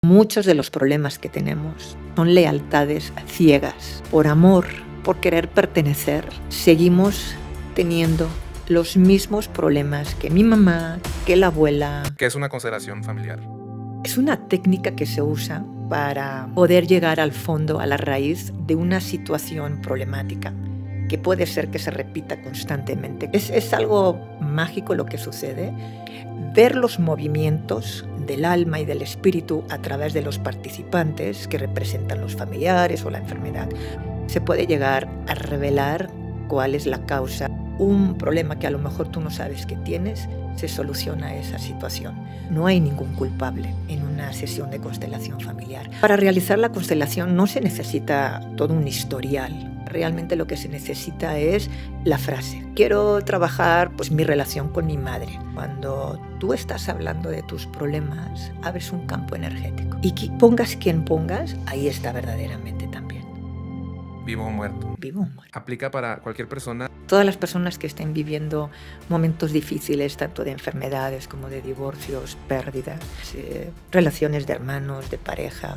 Muchos de los problemas que tenemos son lealtades ciegas. Por amor, por querer pertenecer, seguimos teniendo los mismos problemas que mi mamá, que la abuela. ¿Qué es una constelación familiar? Es una técnica que se usa para poder llegar al fondo, a la raíz de una situación problemática que puede ser que se repita constantemente. Es algo mágico lo que sucede. Ver los movimientos del alma y del espíritu a través de los participantes que representan los familiares o la enfermedad. Se puede llegar a revelar cuál es la causa. Un problema que a lo mejor tú no sabes que tienes, se soluciona esa situación. No hay ningún culpable en una sesión de constelación familiar. Para realizar la constelación no se necesita todo un historial. Realmente lo que se necesita es la frase. Quiero trabajar mi relación con mi madre. Cuando tú estás hablando de tus problemas, abres un campo energético. Y que pongas quien pongas, ahí está verdaderamente también. Vivo o muerto. Vivo o muerto. ¿Aplica para cualquier persona? Todas las personas que estén viviendo momentos difíciles, tanto de enfermedades como de divorcios, pérdidas, relaciones de hermanos, de pareja,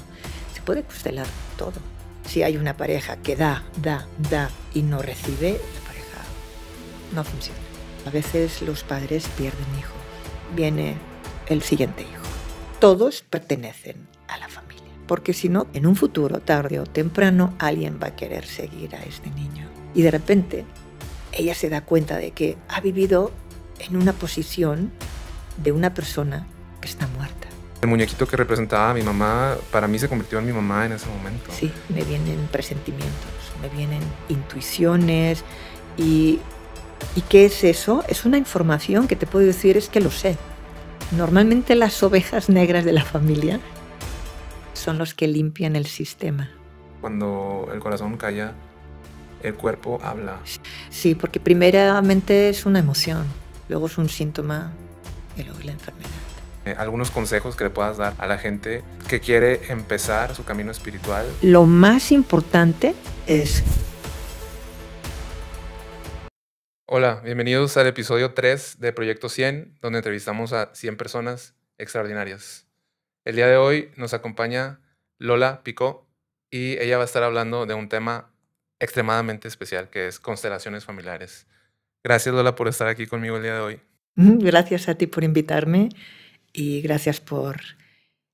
se puede constelar todo. Si hay una pareja que da y no recibe, la pareja no funciona. A veces los padres pierden hijos. Viene el siguiente hijo. Todos pertenecen a la familia. Porque si no, en un futuro, tarde o temprano, alguien va a querer seguir a este niño. Y de repente, ella se da cuenta de que ha vivido en una posición de una persona que está muerta. El muñequito que representaba a mi mamá, para mí se convirtió en mi mamá en ese momento. Sí, me vienen presentimientos, me vienen intuiciones. ¿Y qué es eso? Es una información que te puedo decir, es que lo sé. Normalmente las ovejas negras de la familia son los que limpian el sistema. Cuando el corazón calla, el cuerpo habla. Sí, porque primeramente es una emoción, luego es un síntoma y luego es la enfermedad. Algunos consejos que le puedas dar a la gente que quiere empezar su camino espiritual. Lo más importante es... Hola, bienvenidos al episodio 3 de Proyecto 100, donde entrevistamos a 100 personas extraordinarias. El día de hoy nos acompaña Lola Picó y ella va a estar hablando de un tema extremadamente especial que es constelaciones familiares. Gracias, Lola, por estar aquí conmigo el día de hoy. Gracias a ti por invitarme y gracias por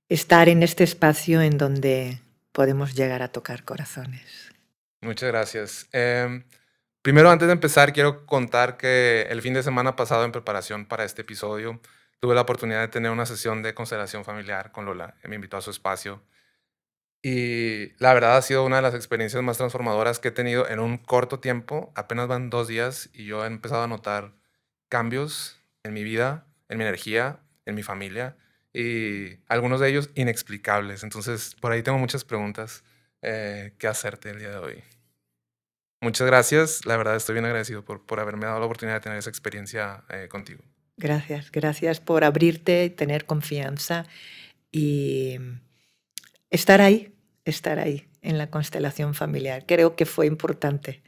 estar en este espacio en donde podemos llegar a tocar corazones. Muchas gracias. Primero, antes de empezar, quiero contar que el fin de semana pasado, en preparación para este episodio, tuve la oportunidad de tener una sesión de constelación familiar con Lola. Me invitó a su espacio. Y la verdad ha sido una de las experiencias más transformadoras que he tenido en un corto tiempo. Apenas van 2 días y yo he empezado a notar cambios en mi vida, en mi energía, en mi familia y algunos de ellos inexplicables. Entonces, por ahí tengo muchas preguntas que hacerte el día de hoy. Muchas gracias. La verdad estoy bien agradecido por haberme dado la oportunidad de tener esa experiencia contigo. Gracias por abrirte, tener confianza y estar ahí en la constelación familiar. Creo que fue importante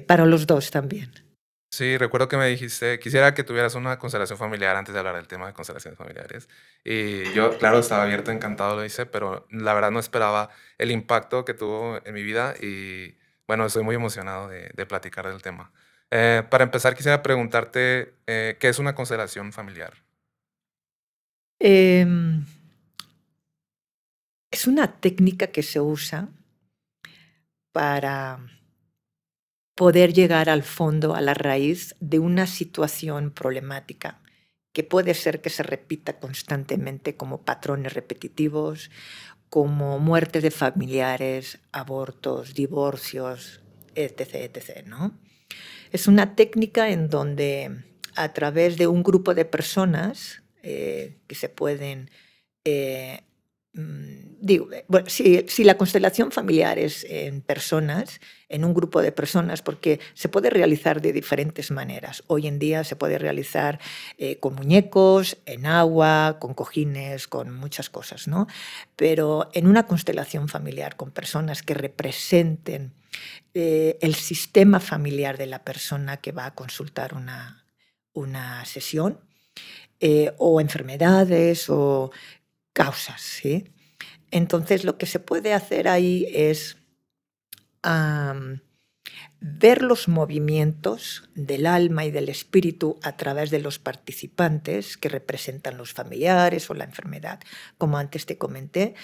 para los dos también. Sí, recuerdo que me dijiste, quisiera que tuvieras una constelación familiar antes de hablar del tema de constelaciones familiares. Y yo, claro, estaba abierto, encantado, lo hice, pero la verdad no esperaba el impacto que tuvo en mi vida y bueno, estoy muy emocionado de platicar del tema. Para empezar, quisiera preguntarte, ¿qué es una constelación familiar? Es una técnica que se usa para poder llegar al fondo, a la raíz de una situación problemática que puede ser que se repita constantemente como patrones repetitivos, como muertes de familiares, abortos, divorcios, etc., ¿no? Es una técnica en donde a través de un grupo de personas que se pueden... si la constelación familiar es en personas, en un grupo de personas, porque se puede realizar de diferentes maneras. Hoy en día se puede realizar con muñecos, en agua, con cojines, con muchas cosas, ¿no? Pero en una constelación familiar con personas que representen el sistema familiar de la persona que va a consultar una sesión, o enfermedades o causas, ¿sí? Entonces, lo que se puede hacer ahí es ver los movimientos del alma y del espíritu a través de los participantes que representan los familiares o la enfermedad, como antes te comenté,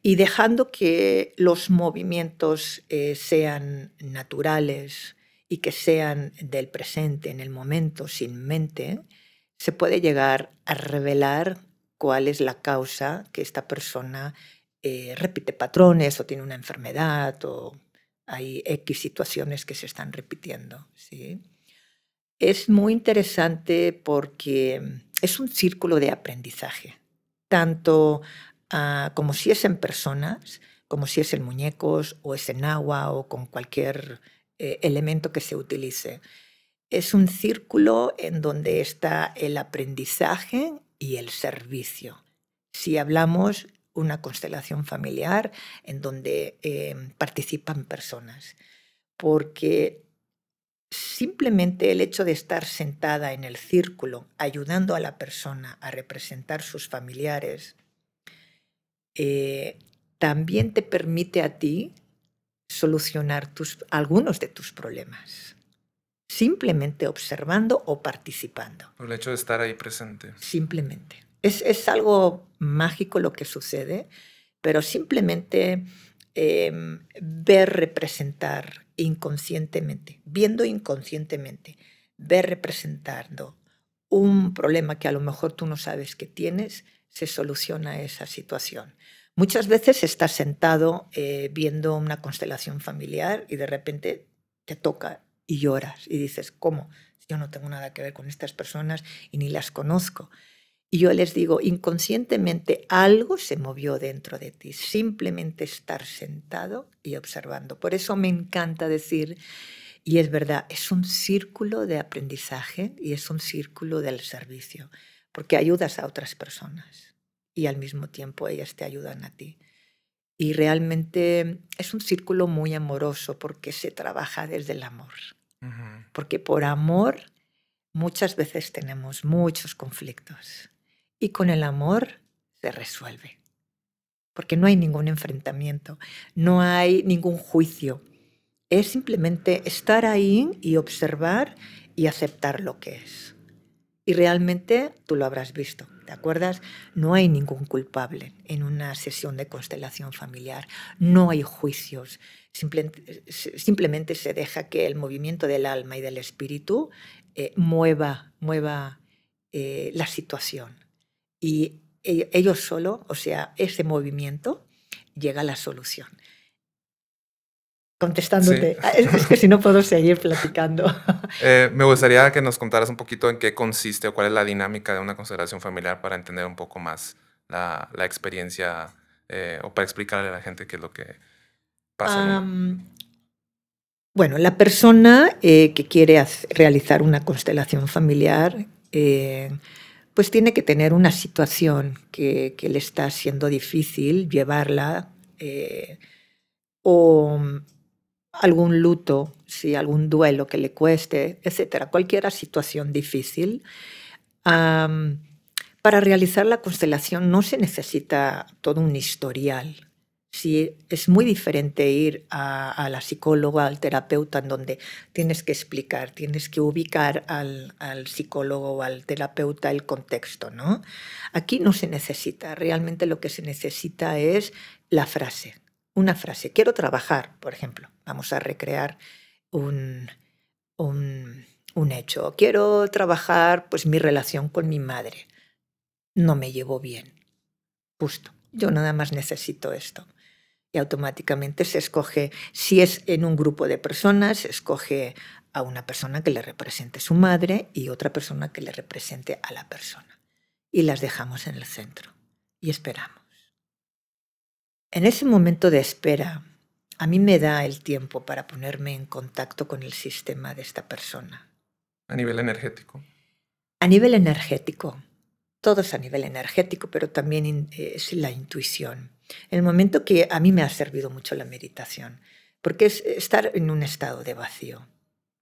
y dejando que los movimientos sean naturales y que sean del presente, en el momento, sin mente, se puede llegar a revelar cuál es la causa que esta persona repite patrones o tiene una enfermedad o hay X situaciones que se están repitiendo, ¿sí? Es muy interesante porque es un círculo de aprendizaje, tanto como si es en personas, como si es en muñecos o es en agua o con cualquier elemento que se utilice. Es un círculo en donde está el aprendizaje y el servicio. Si hablamos una constelación familiar en donde participan personas, porque simplemente el hecho de estar sentada en el círculo ayudando a la persona a representar sus familiares también te permite a ti solucionar algunos de tus problemas, simplemente observando o participando. Por el hecho de estar ahí presente. Simplemente. Es algo mágico lo que sucede, pero simplemente ver representar inconscientemente, viendo inconscientemente, ver representando un problema que a lo mejor tú no sabes que tienes, se soluciona esa situación. Muchas veces estás sentado viendo una constelación familiar y de repente te toca y lloras y dices, ¿cómo? Yo no tengo nada que ver con estas personas y ni las conozco. Y yo les digo, inconscientemente algo se movió dentro de ti, simplemente estar sentado y observando. Por eso me encanta decir, y es verdad, es un círculo de aprendizaje y es un círculo del servicio, porque ayudas a otras personas y al mismo tiempo ellas te ayudan a ti. Y realmente es un círculo muy amoroso porque se trabaja desde el amor. Porque por amor muchas veces tenemos muchos conflictos y con el amor se resuelve. Porque no hay ningún enfrentamiento, no hay ningún juicio. Es simplemente estar ahí y observar y aceptar lo que es. Y realmente tú lo habrás visto, ¿te acuerdas? No hay ningún culpable en una sesión de constelación familiar. No hay juicios. Simplemente se deja que el movimiento del alma y del espíritu mueva la situación. Y ellos solo, o sea, ese movimiento llega a la solución. Contestándote. Sí. Es que si no puedo seguir platicando. Me gustaría que nos contaras un poquito en qué consiste o cuál es la dinámica de una constelación familiar para entender un poco más la experiencia o para explicarle a la gente qué es lo que pasa. Bueno, la persona que quiere realizar una constelación familiar pues tiene que tener una situación que le está siendo difícil llevarla o algún luto, sí, algún duelo que le cueste, etcétera, cualquier situación difícil. Para realizar la constelación no se necesita todo un historial. Sí, es muy diferente ir a la psicóloga, al terapeuta, en donde tienes que explicar, tienes que ubicar al psicólogo o al terapeuta el contexto, ¿no? Aquí no se necesita, realmente lo que se necesita es la frase. Una frase, quiero trabajar, por ejemplo, vamos a recrear un hecho. Quiero trabajar pues mi relación con mi madre. No me llevo bien. Justo. Yo nada más necesito esto. Y automáticamente se escoge, si es en un grupo de personas, se escoge a una persona que le represente su madre y otra persona que le represente a la persona. Y las dejamos en el centro y esperamos. En ese momento de espera, a mí me da el tiempo para ponerme en contacto con el sistema de esta persona. ¿A nivel energético? A nivel energético. Todo es a nivel energético, pero también es la intuición. En el momento que a mí me ha servido mucho la meditación, porque es estar en un estado de vacío.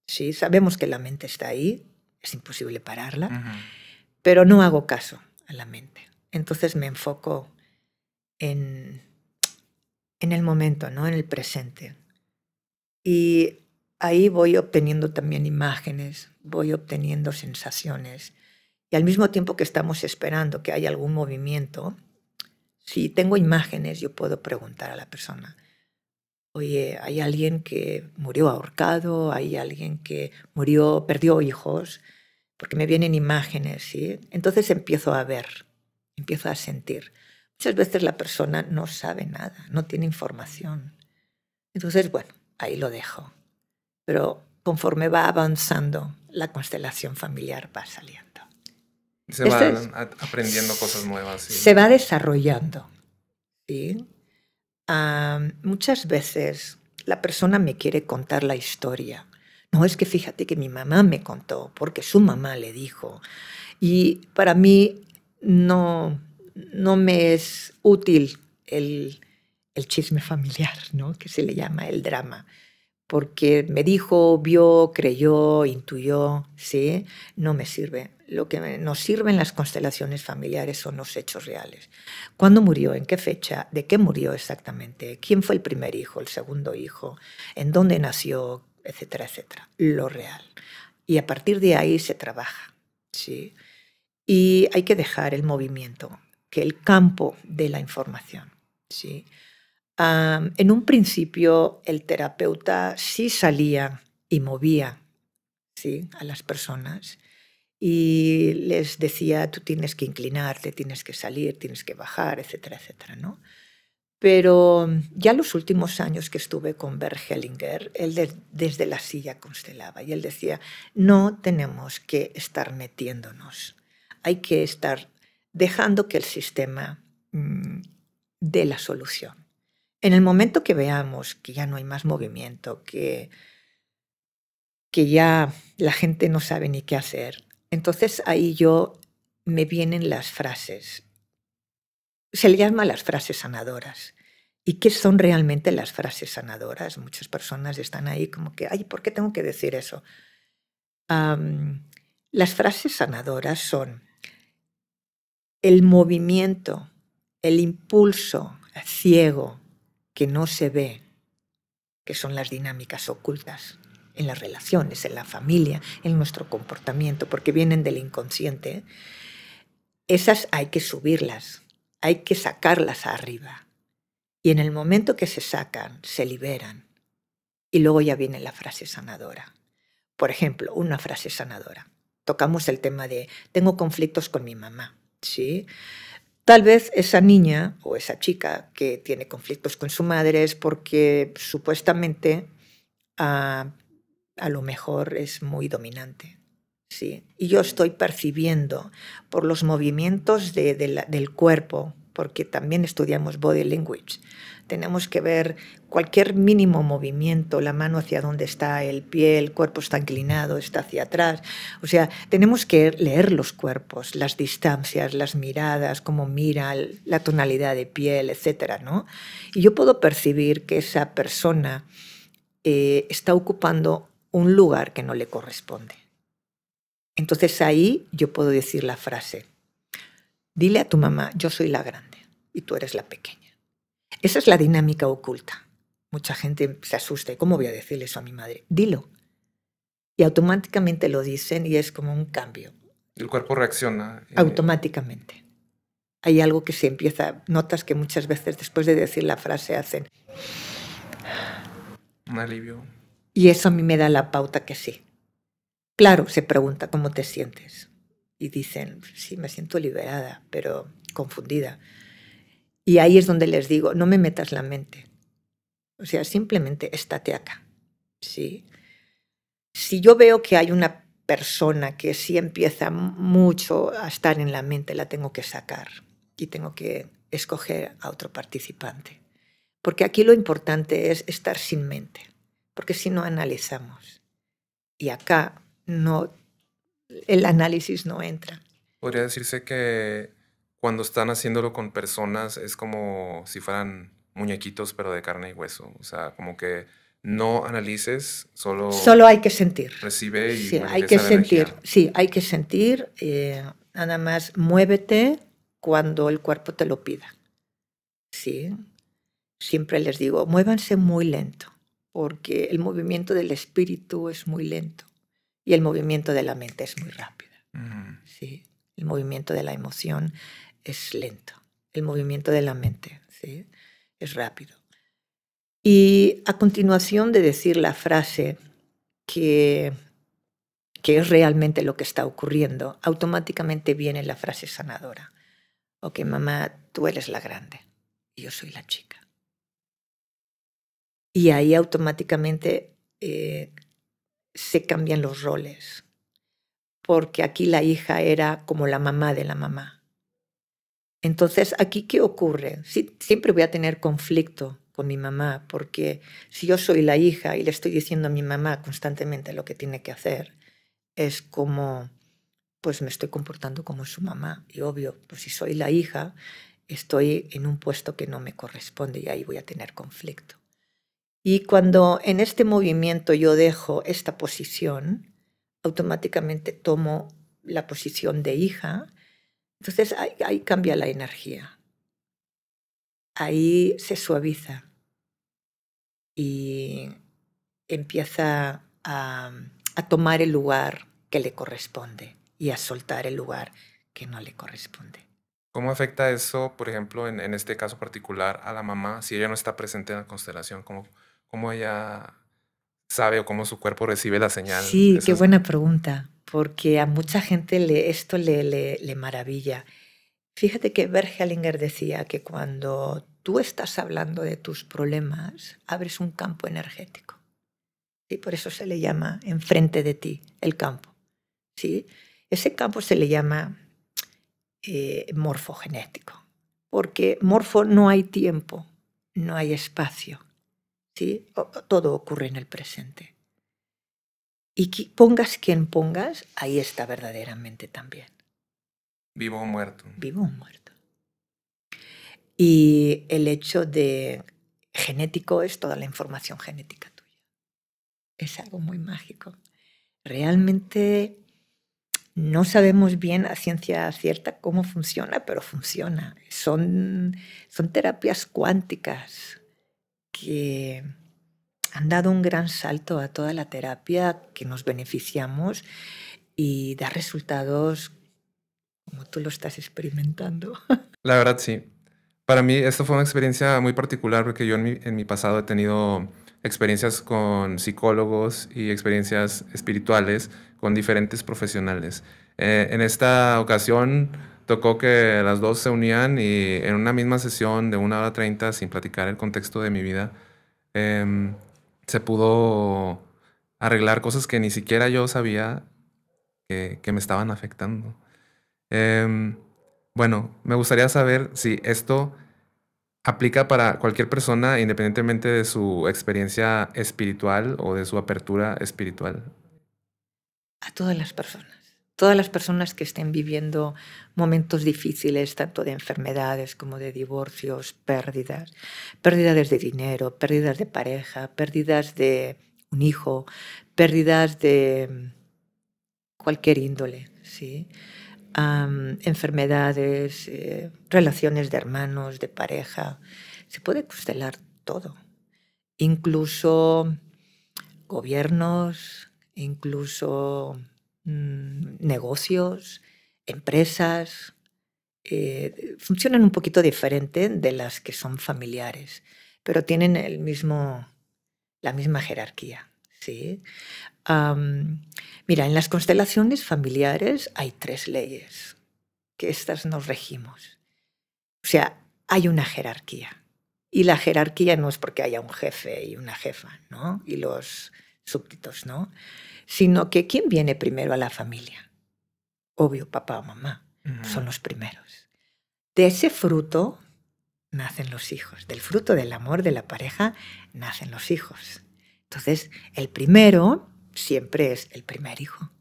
Sí, sabemos que la mente está ahí, es imposible pararla, pero no hago caso a la mente. Entonces me enfoco en en el momento, ¿no? En el presente. Y ahí voy obteniendo también imágenes, voy obteniendo sensaciones. Y al mismo tiempo que estamos esperando que haya algún movimiento, si tengo imágenes, yo puedo preguntar a la persona, oye, ¿hay alguien que murió ahorcado? ¿Hay alguien que murió, perdió hijos? Porque me vienen imágenes, ¿sí? Entonces empiezo a ver, empiezo a sentir. Muchas veces la persona no sabe nada, no tiene información. Entonces, bueno, ahí lo dejo. Pero conforme va avanzando, la constelación familiar va saliendo. Se van aprendiendo cosas nuevas. ¿Sí? Se va desarrollando, ¿sí? Muchas veces la persona me quiere contar la historia. No, es que fíjate que mi mamá me contó, porque su mamá le dijo. Y para mí no me es útil el chisme familiar, ¿no? Que se le llama el drama. Porque me dijo, vio, creyó, intuyó, ¿sí? No me sirve. Lo que nos sirve en las constelaciones familiares son los hechos reales. ¿Cuándo murió? ¿En qué fecha? ¿De qué murió exactamente? ¿Quién fue el primer hijo, el segundo hijo? ¿En dónde nació? Etcétera, etcétera. Lo real. Y a partir de ahí se trabaja, ¿sí? Y hay que dejar el movimiento, que el campo de la información, ¿sí? En un principio el terapeuta sí salía y movía, ¿sí?, a las personas y les decía, tú tienes que inclinarte, tienes que salir, tienes que bajar, etcétera, etcétera, ¿no? Pero ya los últimos años que estuve con Bert Hellinger, él desde la silla constelaba y él decía, no tenemos que estar metiéndonos, hay que estar dejando que el sistema dé la solución. En el momento que veamos que ya no hay más movimiento, que ya la gente no sabe ni qué hacer, entonces ahí me vienen las frases. Se le llama las frases sanadoras. ¿Y qué son realmente las frases sanadoras? Muchas personas están ahí como que, ay, ¿por qué tengo que decir eso? Las frases sanadoras son el movimiento, el impulso ciego que no se ve, que son las dinámicas ocultas en las relaciones, en la familia, en nuestro comportamiento, porque vienen del inconsciente. Esas hay que subirlas, hay que sacarlas arriba. Y en el momento que se sacan, se liberan. Y luego ya viene la frase sanadora. Por ejemplo, una frase sanadora. Tocamos el tema de, tengo conflictos con mi mamá, ¿sí? Tal vez esa niña o esa chica que tiene conflictos con su madre es porque supuestamente a lo mejor es muy dominante, ¿sí? Y yo estoy percibiendo por los movimientos del cuerpo, porque también estudiamos body language. Tenemos que ver cualquier mínimo movimiento, la mano hacia dónde está, el pie, el cuerpo está inclinado, está hacia atrás. O sea, tenemos que leer los cuerpos, las distancias, las miradas, cómo mira, la tonalidad de piel, etcétera, ¿no? Y yo puedo percibir que esa persona está ocupando un lugar que no le corresponde. Entonces ahí yo puedo decir la frase, dile a tu mamá, yo soy la grande y tú eres la pequeña. Esa es la dinámica oculta. Mucha gente se asusta. ¿Cómo voy a decirle eso a mi madre? Dilo. Y automáticamente lo dicen y es como un cambio. El cuerpo reacciona. Automáticamente. Hay algo que se empieza, notas que muchas veces después de decir la frase hacen un alivio. Y eso a mí me da la pauta que sí. Claro, se pregunta cómo te sientes. Y dicen, sí, me siento liberada, pero confundida. Y ahí es donde les digo, no me metas la mente. O sea, simplemente estate acá. ¿Sí? Si yo veo que hay una persona que sí empieza mucho a estar en la mente, la tengo que sacar y tengo que escoger a otro participante. Porque aquí lo importante es estar sin mente, porque si no analizamos. Y acá el análisis no entra. Podría decirse que cuando están haciéndolo con personas es como si fueran muñequitos, pero de carne y hueso. O sea, como que no analices, solo hay que sentir. Recibe y sí, hay que sentir. Energía. Sí, hay que sentir. Nada más muévete cuando el cuerpo te lo pida. Sí. siempre les digo, muévanse muy lento, porque el movimiento del espíritu es muy lento y el movimiento de la mente es muy rápido. ¿Sí? El movimiento de la emoción es lento, el movimiento de la mente, ¿sí?, es rápido. Y a continuación de decir la frase que es realmente lo que está ocurriendo, automáticamente viene la frase sanadora. Ok, mamá, tú eres la grande y yo soy la chica. Y ahí automáticamente se cambian los roles, porque aquí la hija era como la mamá de la mamá. Entonces, ¿aquí qué ocurre? Sí, siempre voy a tener conflicto con mi mamá, porque si yo soy la hija y le estoy diciendo a mi mamá constantemente lo que tiene que hacer, es como, pues me estoy comportando como su mamá. Y obvio, pues si soy la hija, estoy en un puesto que no me corresponde y ahí voy a tener conflicto. Y cuando en este movimiento yo dejo esta posición, automáticamente tomo la posición de hija. Entonces ahí cambia la energía, ahí se suaviza y empieza a tomar el lugar que le corresponde y a soltar el lugar que no le corresponde. ¿Cómo afecta eso, por ejemplo, en este caso particular, a la mamá si ella no está presente en la constelación? ¿Cómo ella sabe o cómo su cuerpo recibe la señal? Sí, qué buena pregunta, porque a mucha gente esto le maravilla. Fíjate que Bert Hellinger decía que cuando tú estás hablando de tus problemas, abres un campo energético. Y por eso se le llama enfrente de ti el campo. ¿Sí? Ese campo se le llama morfogenético, porque morfo no hay tiempo, no hay espacio. ¿Sí? Todo ocurre en el presente. Y pongas quien pongas, ahí está verdaderamente también. Vivo o muerto. Vivo o muerto. Y el hecho de genético es toda la información genética tuya. Es algo muy mágico. Realmente no sabemos bien a ciencia cierta cómo funciona, pero funciona. Son terapias cuánticas que han dado un gran salto a toda la terapia, que nos beneficiamos y da resultados como tú lo estás experimentando. La verdad, sí. Para mí esto fue una experiencia muy particular porque yo en mi pasado he tenido experiencias con psicólogos y experiencias espirituales con diferentes profesionales. En esta ocasión tocó que las dos se unían y en una misma sesión de 1 hora 30, sin platicar el contexto de mi vida, se pudo arreglar cosas que ni siquiera yo sabía que me estaban afectando. Bueno, me gustaría saber si esto aplica para cualquier persona independientemente de su experiencia espiritual o de su apertura espiritual. A todas las personas. Todas las personas que estén viviendo momentos difíciles, tanto de enfermedades como de divorcios, pérdidas de dinero, pérdidas de pareja, pérdidas de un hijo, pérdidas de cualquier índole, ¿sí? Enfermedades, relaciones de hermanos, de pareja. Se puede constelar todo. Incluso gobiernos, incluso negocios, empresas, funcionan un poquito diferente de las que son familiares, pero tienen la misma jerarquía. ¿Sí? Mira, en las constelaciones familiares hay 3 leyes, que estas nos regimos. O sea, hay una jerarquía. Y la jerarquía no es porque haya un jefe y una jefa, ¿no? Y los súbditos, ¿no? Sino que ¿quién viene primero a la familia? Obvio, papá o mamá. Son los primeros. De ese fruto nacen los hijos. Del fruto del amor de la pareja nacen los hijos. Entonces, el primero siempre es el primer hijo.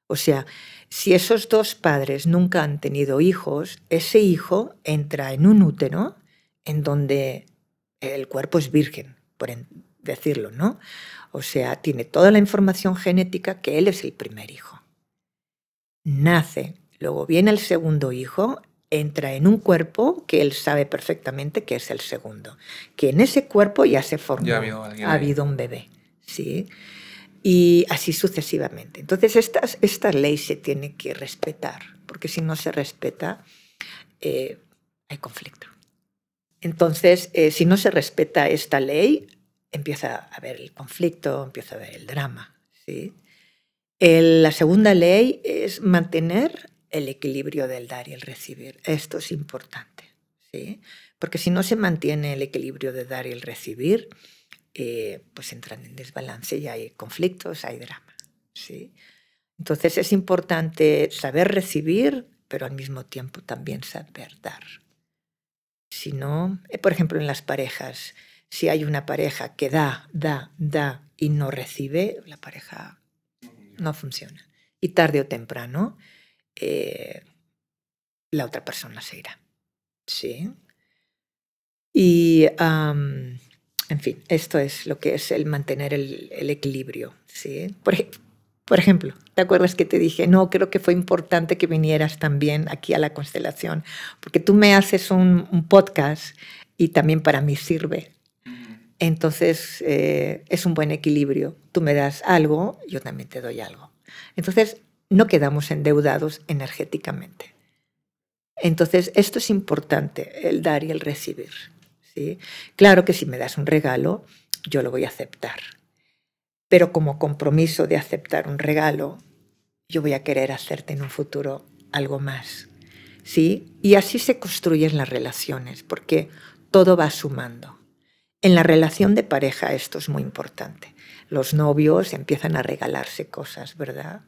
O sea, si esos 2 padres nunca han tenido hijos, ese hijo entra en un útero en donde el cuerpo es virgen, por decirlo, ¿no? O sea, tiene toda la información genética que él es el primer hijo. Nace, luego viene el segundo hijo, entra en un cuerpo que él sabe perfectamente que es el segundo, que en ese cuerpo ya se formó, Ya ha habido un bebé, ¿sí? Y así sucesivamente. Entonces, esta ley se tiene que respetar, porque si no se respeta, hay conflicto. Entonces, si no se respeta esta ley, empieza a haber el conflicto, empieza a haber el drama, ¿sí? La segunda ley es mantener el equilibrio del dar y el recibir. Esto es importante, ¿sí? Porque si no se mantiene el equilibrio de dar y el recibir, pues entran en desbalance y hay conflictos, hay drama, ¿sí? Entonces es importante saber recibir, pero al mismo tiempo también saber dar. Si no, por ejemplo, en las parejas, si hay una pareja que da y no recibe, la pareja no funciona. Y tarde o temprano, la otra persona se irá, ¿sí? Y, en fin, esto es lo que es el mantener el equilibrio, ¿sí? Por ejemplo, ¿te acuerdas que te dije, no, creo que fue importante que vinieras también aquí a la constelación? Porque tú me haces un podcast y también para mí sirve. Entonces, es un buen equilibrio. Tú me das algo, yo también te doy algo. Entonces, no quedamos endeudados energéticamente. Entonces, esto es importante, el dar y el recibir, ¿sí? Claro que si me das un regalo, yo lo voy a aceptar. Pero como compromiso de aceptar un regalo, yo voy a querer hacerte en un futuro algo más, ¿sí? Y así se construyen las relaciones, porque todo va sumando. En la relación de pareja esto es muy importante. Los novios empiezan a regalarse cosas, ¿verdad?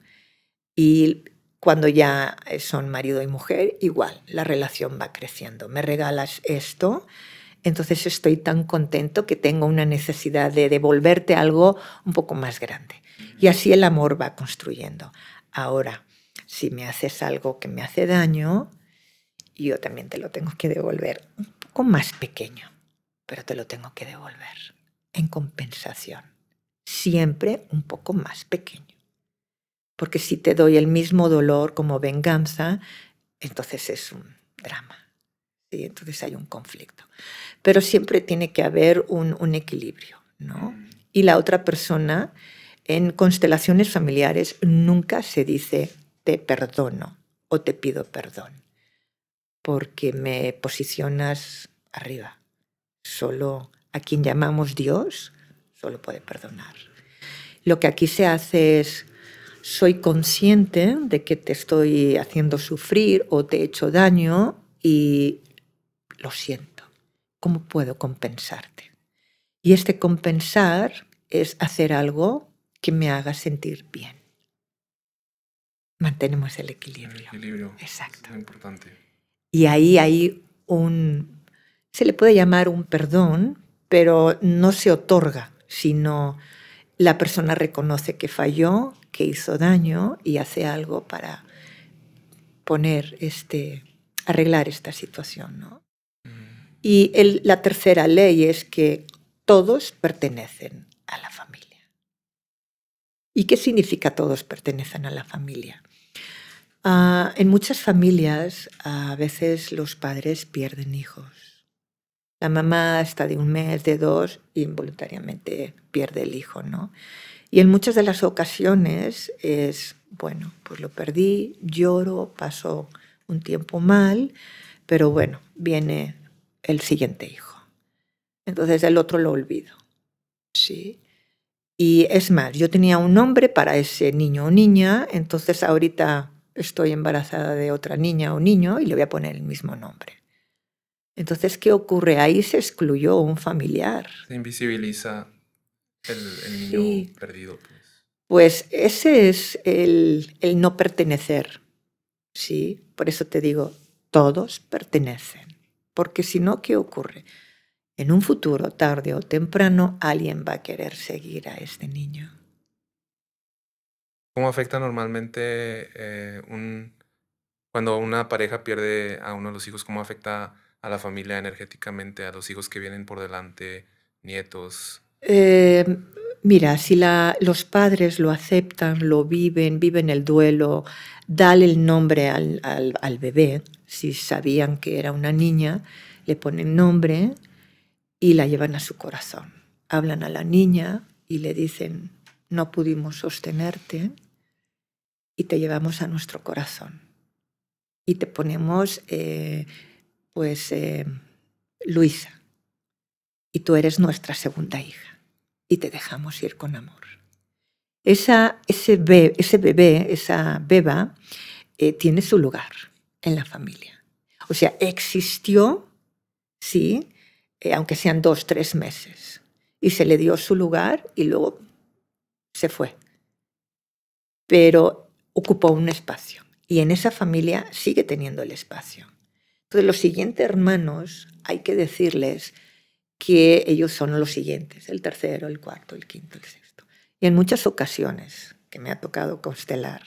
Y cuando ya son marido y mujer, igual, la relación va creciendo. Me regalas esto, entonces estoy tan contento que tengo una necesidad de devolverte algo un poco más grande. Y así el amor va construyendo. Ahora, si me haces algo que me hace daño, yo también te lo tengo que devolver un poco más pequeño, pero te lo tengo que devolver en compensación. Siempre un poco más pequeño. Porque si te doy el mismo dolor como venganza, entonces es un drama, ¿sí? Entonces hay un conflicto. Pero siempre tiene que haber un equilibrio, ¿no? Y la otra persona, en constelaciones familiares, nunca se dice te perdono o te pido perdón, porque me posicionas arriba. Solo a quien llamamos Dios solo puede perdonar. Lo que aquí se hace es: soy consciente de que te estoy haciendo sufrir o te he hecho daño y lo siento. ¿Cómo puedo compensarte? Y este compensar es hacer algo que me haga sentir bien. Mantenemos el equilibrio. El equilibrio. Exacto. Es muy importante. Y ahí hay se le puede llamar un perdón, pero no se otorga, sino la persona reconoce que falló, que hizo daño y hace algo para arreglar esta situación, ¿no? Y la tercera ley es que todos pertenecen a la familia. ¿Y qué significa todos pertenecen a la familia? En muchas familias a veces los padres pierden hijos. La mamá está de 1 mes, de 2, y involuntariamente pierde el hijo, ¿no? Y en muchas de las ocasiones es, bueno, pues lo perdí, lloro, paso un tiempo mal, pero bueno, viene el siguiente hijo. Entonces el otro lo olvido, ¿sí? Y es más, yo tenía un nombre para ese niño o niña, entonces ahorita estoy embarazada de otra niña o niño y le voy a poner el mismo nombre. Entonces, ¿qué ocurre? Ahí se excluyó un familiar. Se invisibiliza el niño Sí. perdido, pues. Pues ese es el no pertenecer, ¿sí? Por eso te digo, todos pertenecen. Porque si no, ¿qué ocurre? En un futuro, tarde o temprano, alguien va a querer seguir a este niño. ¿Cómo afecta normalmente cuando una pareja pierde a uno de los hijos? ¿Cómo afecta a la familia energéticamente, a los hijos que vienen por delante, nietos? Mira, si los padres lo aceptan, lo viven el duelo, dale el nombre al bebé. Si sabían que era una niña, le ponen nombre y la llevan a su corazón. Hablan a la niña y le dicen, no pudimos sostenerte y te llevamos a nuestro corazón. Y te ponemos, Luisa, y tú eres nuestra segunda hija y te dejamos ir con amor. Ese bebé, esa beba, tiene su lugar en la familia. O sea, existió, sí, aunque sean 2, 3 meses. Y se le dio su lugar y luego se fue. Pero ocupó un espacio. Y en esa familia sigue teniendo el espacio. Entonces, los siguientes hermanos, hay que decirles que ellos son los siguientes, el tercero, el cuarto, el quinto, el sexto. Y en muchas ocasiones que me ha tocado constelar,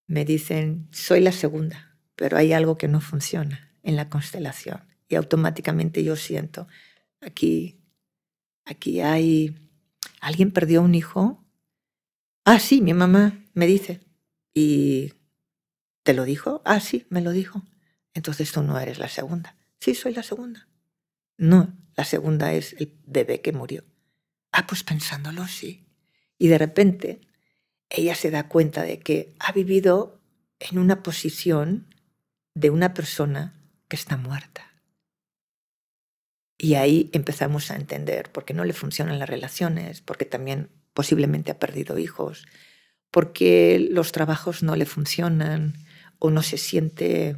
me dicen, soy la segunda, pero hay algo que no funciona en la constelación. Y automáticamente yo siento, aquí hay, alguien perdió un hijo. Ah, sí, mi mamá me dice. ¿Y te lo dijo? Ah, sí, me lo dijo. Entonces tú no eres la segunda. Sí, soy la segunda. No, la segunda es el bebé que murió. Ah, pues pensándolo, sí. Y de repente ella se da cuenta de que ha vivido en una posición de una persona que está muerta. Y ahí empezamos a entender por qué no le funcionan las relaciones, porque también posiblemente ha perdido hijos, porque los trabajos no le funcionan o no se siente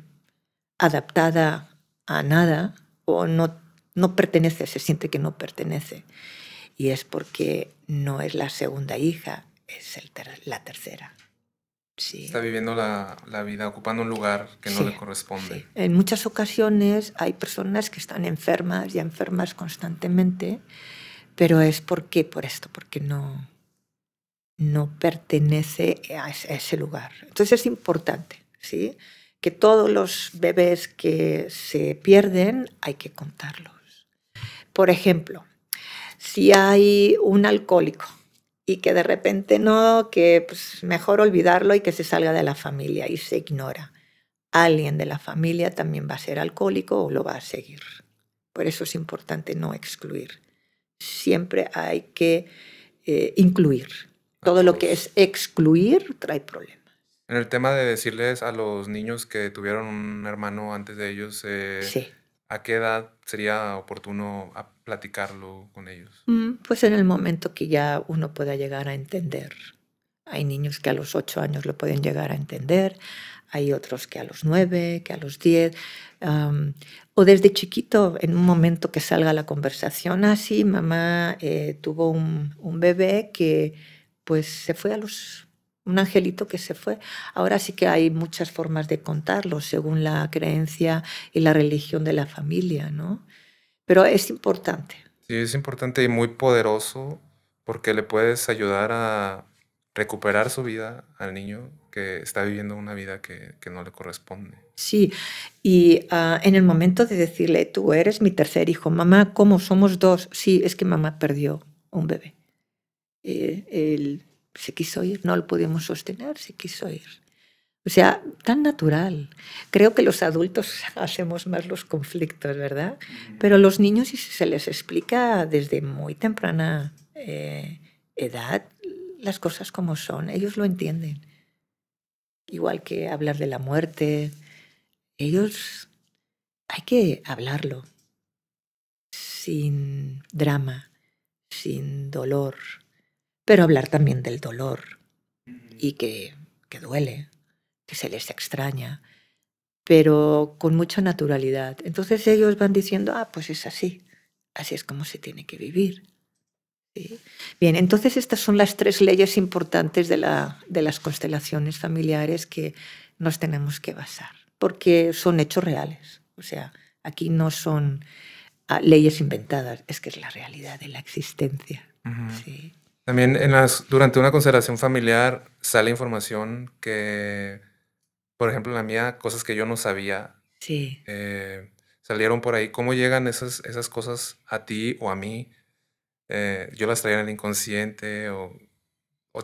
adaptada a nada o no pertenece, se siente que no pertenece. Y es porque no es la segunda hija, es la tercera. Sí. Está viviendo la vida, ocupando un lugar que no le corresponde. Sí. En muchas ocasiones hay personas que están enfermas y enfermas constantemente, pero es por esto, porque no pertenece a ese lugar. Entonces es importante, ¿sí?, que todos los bebés que se pierden hay que contarlos. Por ejemplo, si hay un alcohólico y que de repente no, que pues mejor olvidarlo y que se salga de la familia y se ignora. Alguien de la familia también va a ser alcohólico o lo va a seguir. Por eso es importante no excluir. Siempre hay que incluir. Todo lo que es excluir trae problemas. En el tema de decirles a los niños que tuvieron un hermano antes de ellos, Sí. ¿a qué edad sería oportuno platicarlo con ellos? Pues en el momento que ya uno pueda llegar a entender. Hay niños que a los 8 años lo pueden llegar a entender, hay otros que a los 9, que a los 10, o desde chiquito, en un momento que salga la conversación, sí, mamá tuvo un bebé que pues se fue un angelito que se fue. Ahora sí que hay muchas formas de contarlo según la creencia y la religión de la familia, ¿no? Pero es importante. Sí, es importante y muy poderoso porque le puedes ayudar a recuperar su vida al niño que está viviendo una vida que no le corresponde. Sí, y en el momento de decirle, tú eres mi tercer hijo, mamá, ¿cómo somos dos? Sí, es que mamá perdió un bebé. Él se quiso ir, no lo pudimos sostener, se quiso ir. O sea, tan natural. Creo que los adultos hacemos más los conflictos, ¿verdad? Pero a los niños, si se les explica desde muy temprana edad las cosas como son, ellos lo entienden. Igual que hablar de la muerte, ellos hay que hablarlo sin drama, sin dolor, pero hablar también del dolor y que duele, que se les extraña, pero con mucha naturalidad. Entonces ellos van diciendo, pues es así es como se tiene que vivir. ¿Sí? Bien, entonces estas son las 3 leyes importantes de las constelaciones familiares que nos tenemos que basar, porque son hechos reales. O sea, aquí no son leyes inventadas, es que es la realidad de la existencia. Sí. También durante una constelación familiar sale información que, por ejemplo, en la mía, cosas que yo no sabía, Sí. Salieron por ahí. ¿Cómo llegan esas cosas a ti o a mí? ¿Yo las traía en el inconsciente o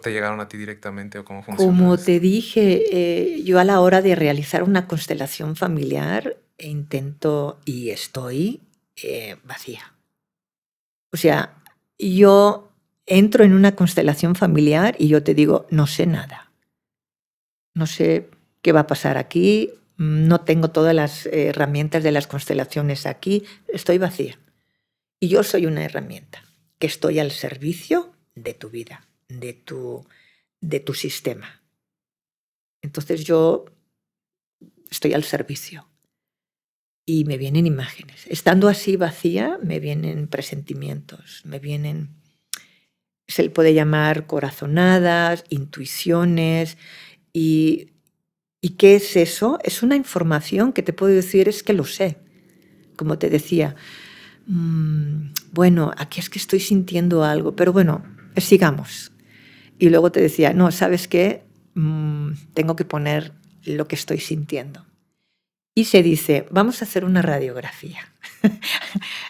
te llegaron a ti directamente o cómo funciona Como te esto? dije, yo a la hora de realizar una constelación familiar intento y estoy vacía. O sea, yo entro en una constelación familiar y yo te digo, no sé nada. No sé qué va a pasar aquí, no tengo todas las herramientas de las constelaciones aquí, estoy vacía. Y yo soy una herramienta que estoy al servicio de tu vida, de tu sistema. Entonces yo estoy al servicio y me vienen imágenes. Estando así vacía, me vienen presentimientos, me vienen, se le puede llamar corazonadas, intuiciones. ¿Y qué es eso? Es una información que te puedo decir, es que lo sé. Como te decía, bueno, aquí es que estoy sintiendo algo, pero bueno, sigamos. Y luego te decía, no, ¿sabes qué? Tengo que poner lo que estoy sintiendo. Y se dice, vamos a hacer una radiografía.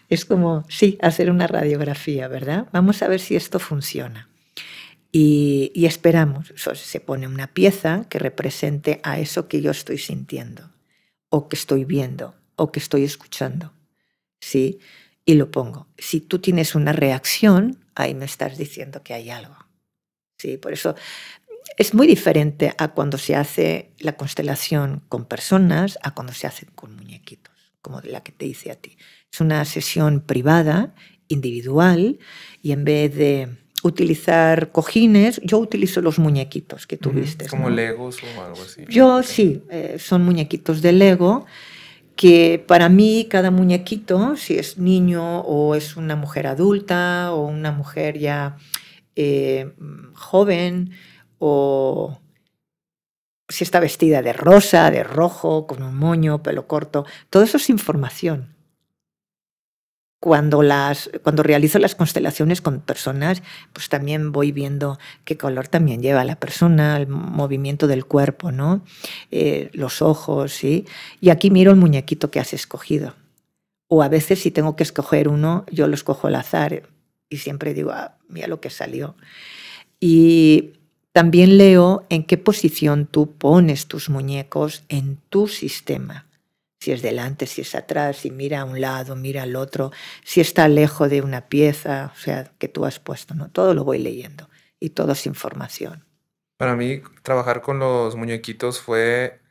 Es como, sí, hacer una radiografía, ¿verdad? Vamos a ver si esto funciona. Y esperamos. Se pone una pieza que represente a eso que yo estoy sintiendo, o que estoy viendo, o que estoy escuchando. ¿Sí? Y lo pongo. Si tú tienes una reacción, ahí me estás diciendo que hay algo. ¿Sí? Por eso es muy diferente a cuando se hace la constelación con personas a cuando se hace con muñequitos, como la que te hice a ti. Es una sesión privada, individual, y en vez de utilizar cojines, yo utilizo los muñequitos que tuviste, Es como ¿no? Legos o algo así, más Yo pequeño. sí, son muñequitos de Lego que para mí cada muñequito, si es niño o es una mujer adulta o una mujer ya joven, o si está vestida de rosa, de rojo, con un moño, pelo corto, todo eso es información. Cuando realizo las constelaciones con personas, pues también voy viendo qué color también lleva la persona, el movimiento del cuerpo, ¿no? Los ojos, ¿sí? Y aquí miro el muñequito que has escogido. O a veces si tengo que escoger uno, yo lo escojo al azar y siempre digo, mira lo que salió. Y también leo en qué posición tú pones tus muñecos en tu sistema. Si es delante, si es atrás, si mira a un lado, mira al otro, si está lejos de una pieza, o sea, que tú has puesto, ¿no? Todo lo voy leyendo y todo es información. Para mí, trabajar con los muñequitos fue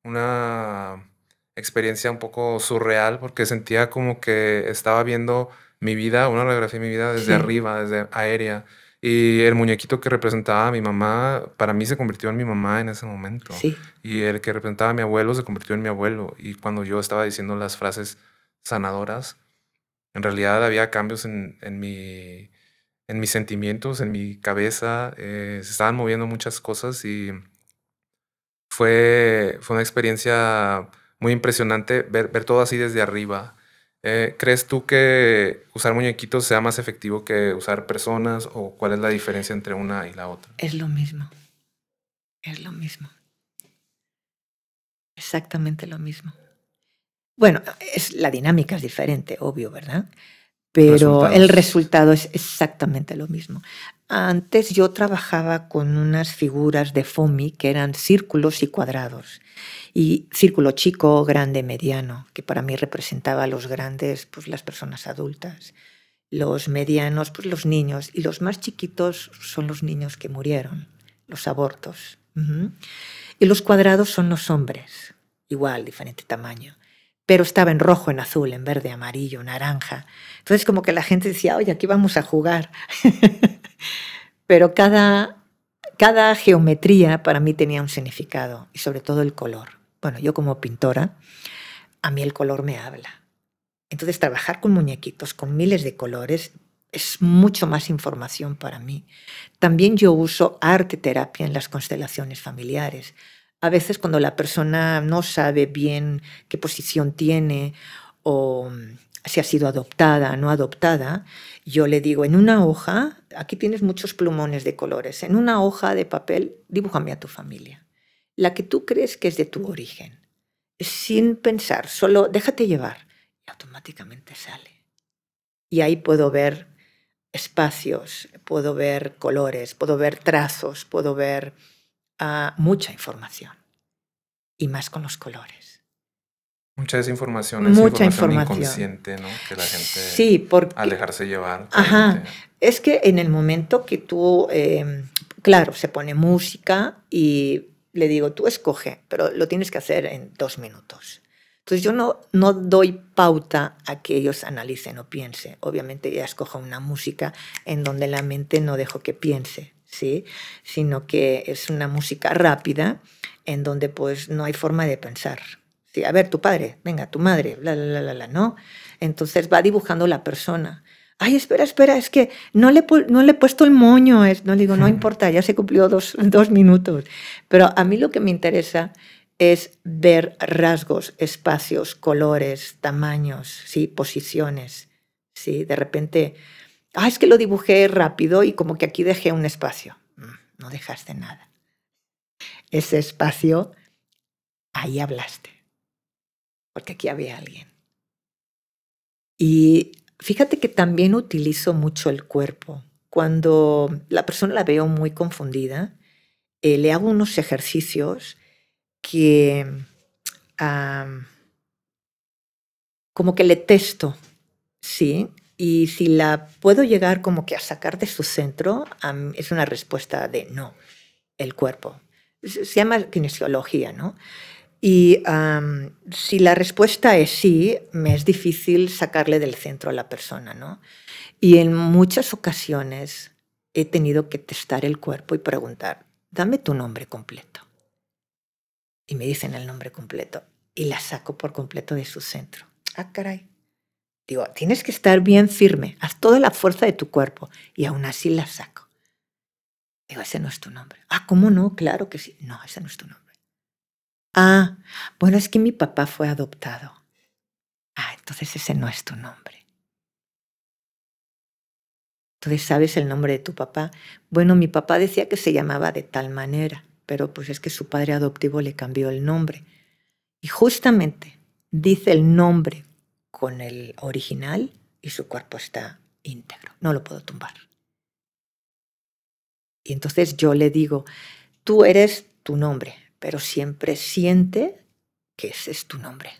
una experiencia un poco surreal porque sentía como que estaba viendo mi vida, una radiografía de mi vida desde Sí, arriba, desde aérea. Y el muñequito que representaba a mi mamá, para mí se convirtió en mi mamá en ese momento. sí. Y el que representaba a mi abuelo se convirtió en mi abuelo. Y cuando yo estaba diciendo las frases sanadoras, en realidad había cambios en mis sentimientos, en mi cabeza, se estaban moviendo muchas cosas y fue una experiencia muy impresionante ver todo así desde arriba. ¿Crees tú que usar muñequitos sea más efectivo que usar personas o cuál es la diferencia entre una y la otra? Es lo mismo, es lo mismo, exactamente lo mismo. Bueno, la dinámica es diferente, obvio, ¿verdad? Pero el Resultados. resultado es exactamente lo mismo. Antes yo trabajaba con unas figuras de foamy que eran círculos y cuadrados. Y círculo chico, grande, mediano, que para mí representaba a los grandes, pues las personas adultas. Los medianos, pues los niños. Y los más chiquitos son los niños que murieron, los abortos. Y los cuadrados son los hombres, igual, diferente tamaño. Pero estaba en rojo, en azul, en verde, amarillo, naranja. Entonces como que la gente decía, oye, aquí vamos a jugar. Pero cada geometría para mí tenía un significado y sobre todo el color. Bueno, yo como pintora, a mí el color me habla. Entonces trabajar con muñequitos, con miles de colores, es mucho más información para mí. También yo uso arte terapia en las constelaciones familiares. A veces cuando la persona no sabe bien qué posición tiene o si ha sido adoptada o no adoptada, yo le digo, en una hoja, aquí tienes muchos plumones de colores, en una hoja de papel, dibújame a tu familia, la que tú crees que es de tu origen, sin pensar, solo déjate llevar y automáticamente sale. Y ahí puedo ver espacios, puedo ver colores, puedo ver trazos, puedo ver mucha información. Y más con los colores. Mucha desinformación es Mucha información información. inconsciente, ¿no? Que la gente, sí, porque, al dejarse llevar. Ajá, es que en el momento que tú, claro, se pone música y le digo, tú escoge, pero lo tienes que hacer en 2 minutos. Entonces yo no doy pauta a que ellos analicen o piensen. Obviamente ya escojo una música en donde la mente no dejo que piense, ¿sí? Sino que es una música rápida en donde pues no hay forma de pensar. Sí, a ver, tu padre, venga, tu madre, ¿no? Entonces va dibujando la persona. Ay, espera, es que no le he puesto el moño. No le digo, no importa, ya se cumplió 2 minutos. Pero a mí lo que me interesa es ver rasgos, espacios, colores, tamaños, ¿sí? Posiciones. ¿Sí? De repente, es que lo dibujé rápido y como que aquí dejé un espacio. No dejaste nada. Ese espacio, ahí hablaste. Porque aquí había alguien. Y fíjate que también utilizo mucho el cuerpo. Cuando la persona la veo muy confundida, le hago unos ejercicios que como que le testo, ¿sí? Y si la puedo llegar como que a sacar de su centro, es una respuesta de no, el cuerpo. Se llama kinesiología, ¿no? Y si la respuesta es sí, me es difícil sacarle del centro a la persona, ¿no? Y en muchas ocasiones he tenido que testar el cuerpo y preguntar, dame tu nombre completo. Y me dicen el nombre completo y la saco por completo de su centro. Caray. Digo, tienes que estar bien firme, haz toda la fuerza de tu cuerpo y aún así la saco. Digo, ese no es tu nombre. ¿Cómo no? Claro que sí. No, ese no es tu nombre. Bueno, es que mi papá fue adoptado. Entonces ese no es tu nombre. Entonces, ¿sabes el nombre de tu papá? Bueno, mi papá decía que se llamaba de tal manera, pero pues es que su padre adoptivo le cambió el nombre. Y justamente dice el nombre con el original y su cuerpo está íntegro. No lo puedo tumbar. Y entonces yo le digo, tú eres tu nombre, pero siempre siente que ese es tu nombre.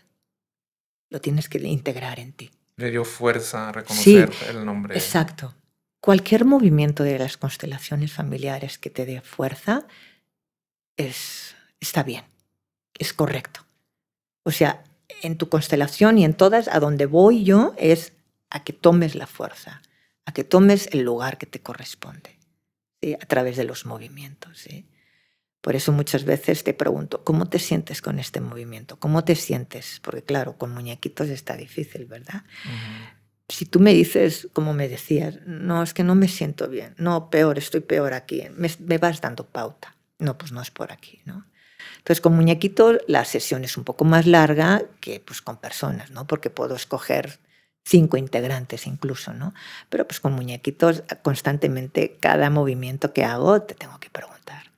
Lo tienes que integrar en ti. Le dio fuerza a reconocer el nombre. Exacto. Cualquier movimiento de las constelaciones familiares que te dé fuerza está bien, es correcto. O sea, en tu constelación y en todas, a donde voy yo es a que tomes la fuerza, a que tomes el lugar que te corresponde, ¿sí? A través de los movimientos, ¿sí? Por eso muchas veces te pregunto, ¿cómo te sientes con este movimiento? ¿Cómo te sientes? Porque claro, con muñequitos está difícil, ¿verdad? Uh-huh. Si tú me dices, como me decías, no, es que no me siento bien, no, peor, estoy peor aquí, me vas dando pauta. No, pues no es por aquí, ¿no? Entonces, con muñequitos la sesión es un poco más larga que pues, con personas, ¿no? Porque puedo escoger 5 integrantes incluso, ¿no? Pero pues con muñequitos constantemente cada movimiento que hago te tengo que preguntar.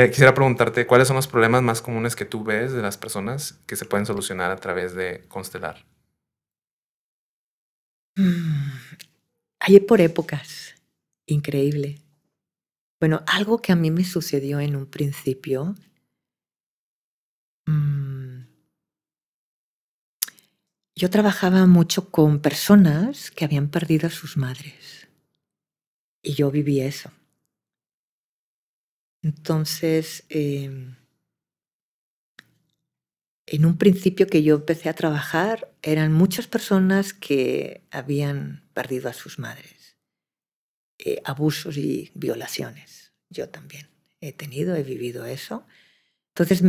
Quisiera preguntarte, ¿cuáles son los problemas más comunes que tú ves de las personas que se pueden solucionar a través de constelar? Hay por épocas. Increíble. Bueno, algo que a mí me sucedió en un principio. Yo trabajaba mucho con personas que habían perdido a sus madres. Y yo viví eso. Entonces, en un principio que yo empecé a trabajar, eran muchas personas que habían perdido a sus madres. Abusos y violaciones. Yo también he vivido eso. Entonces,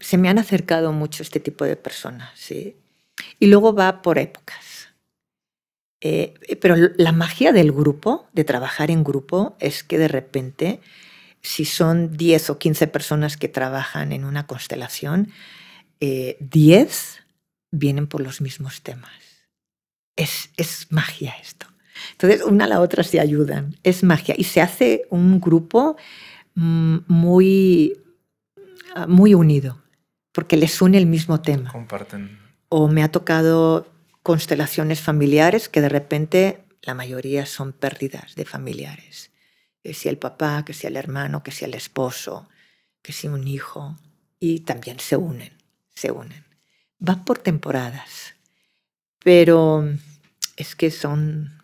se me han acercado mucho este tipo de personas, ¿sí? Y luego va por épocas. Pero la magia del grupo, de trabajar en grupo, es que de repente, si son 10 o 15 personas que trabajan en una constelación, 10 vienen por los mismos temas. Es magia esto. Entonces, una a la otra se ayudan. Es magia. Y se hace un grupo muy unido, porque les une el mismo tema. Comparten. O me ha tocado constelaciones familiares que de repente la mayoría son pérdidas de familiares. Que sea el papá, que sea el hermano, que sea el esposo, que sea un hijo. Y también se unen, se unen. Van por temporadas, pero es que son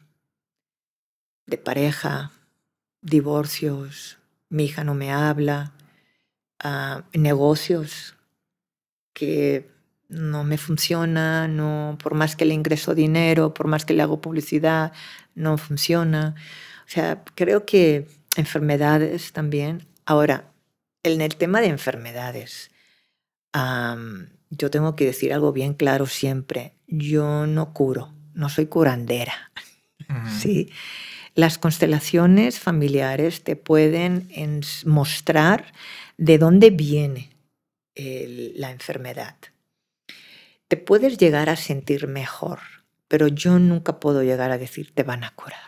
de pareja, divorcios, mi hija no me habla, negocios que no me funciona, no, por más que le ingreso dinero, por más que le hago publicidad, no funciona. O sea, creo que enfermedades también. Ahora, en el tema de enfermedades, yo tengo que decir algo bien claro siempre. Yo no curo, no soy curandera. ¿Sí? Las constelaciones familiares te pueden mostrar de dónde viene la enfermedad. Te puedes llegar a sentir mejor, pero yo nunca puedo llegar a decir te van a curar.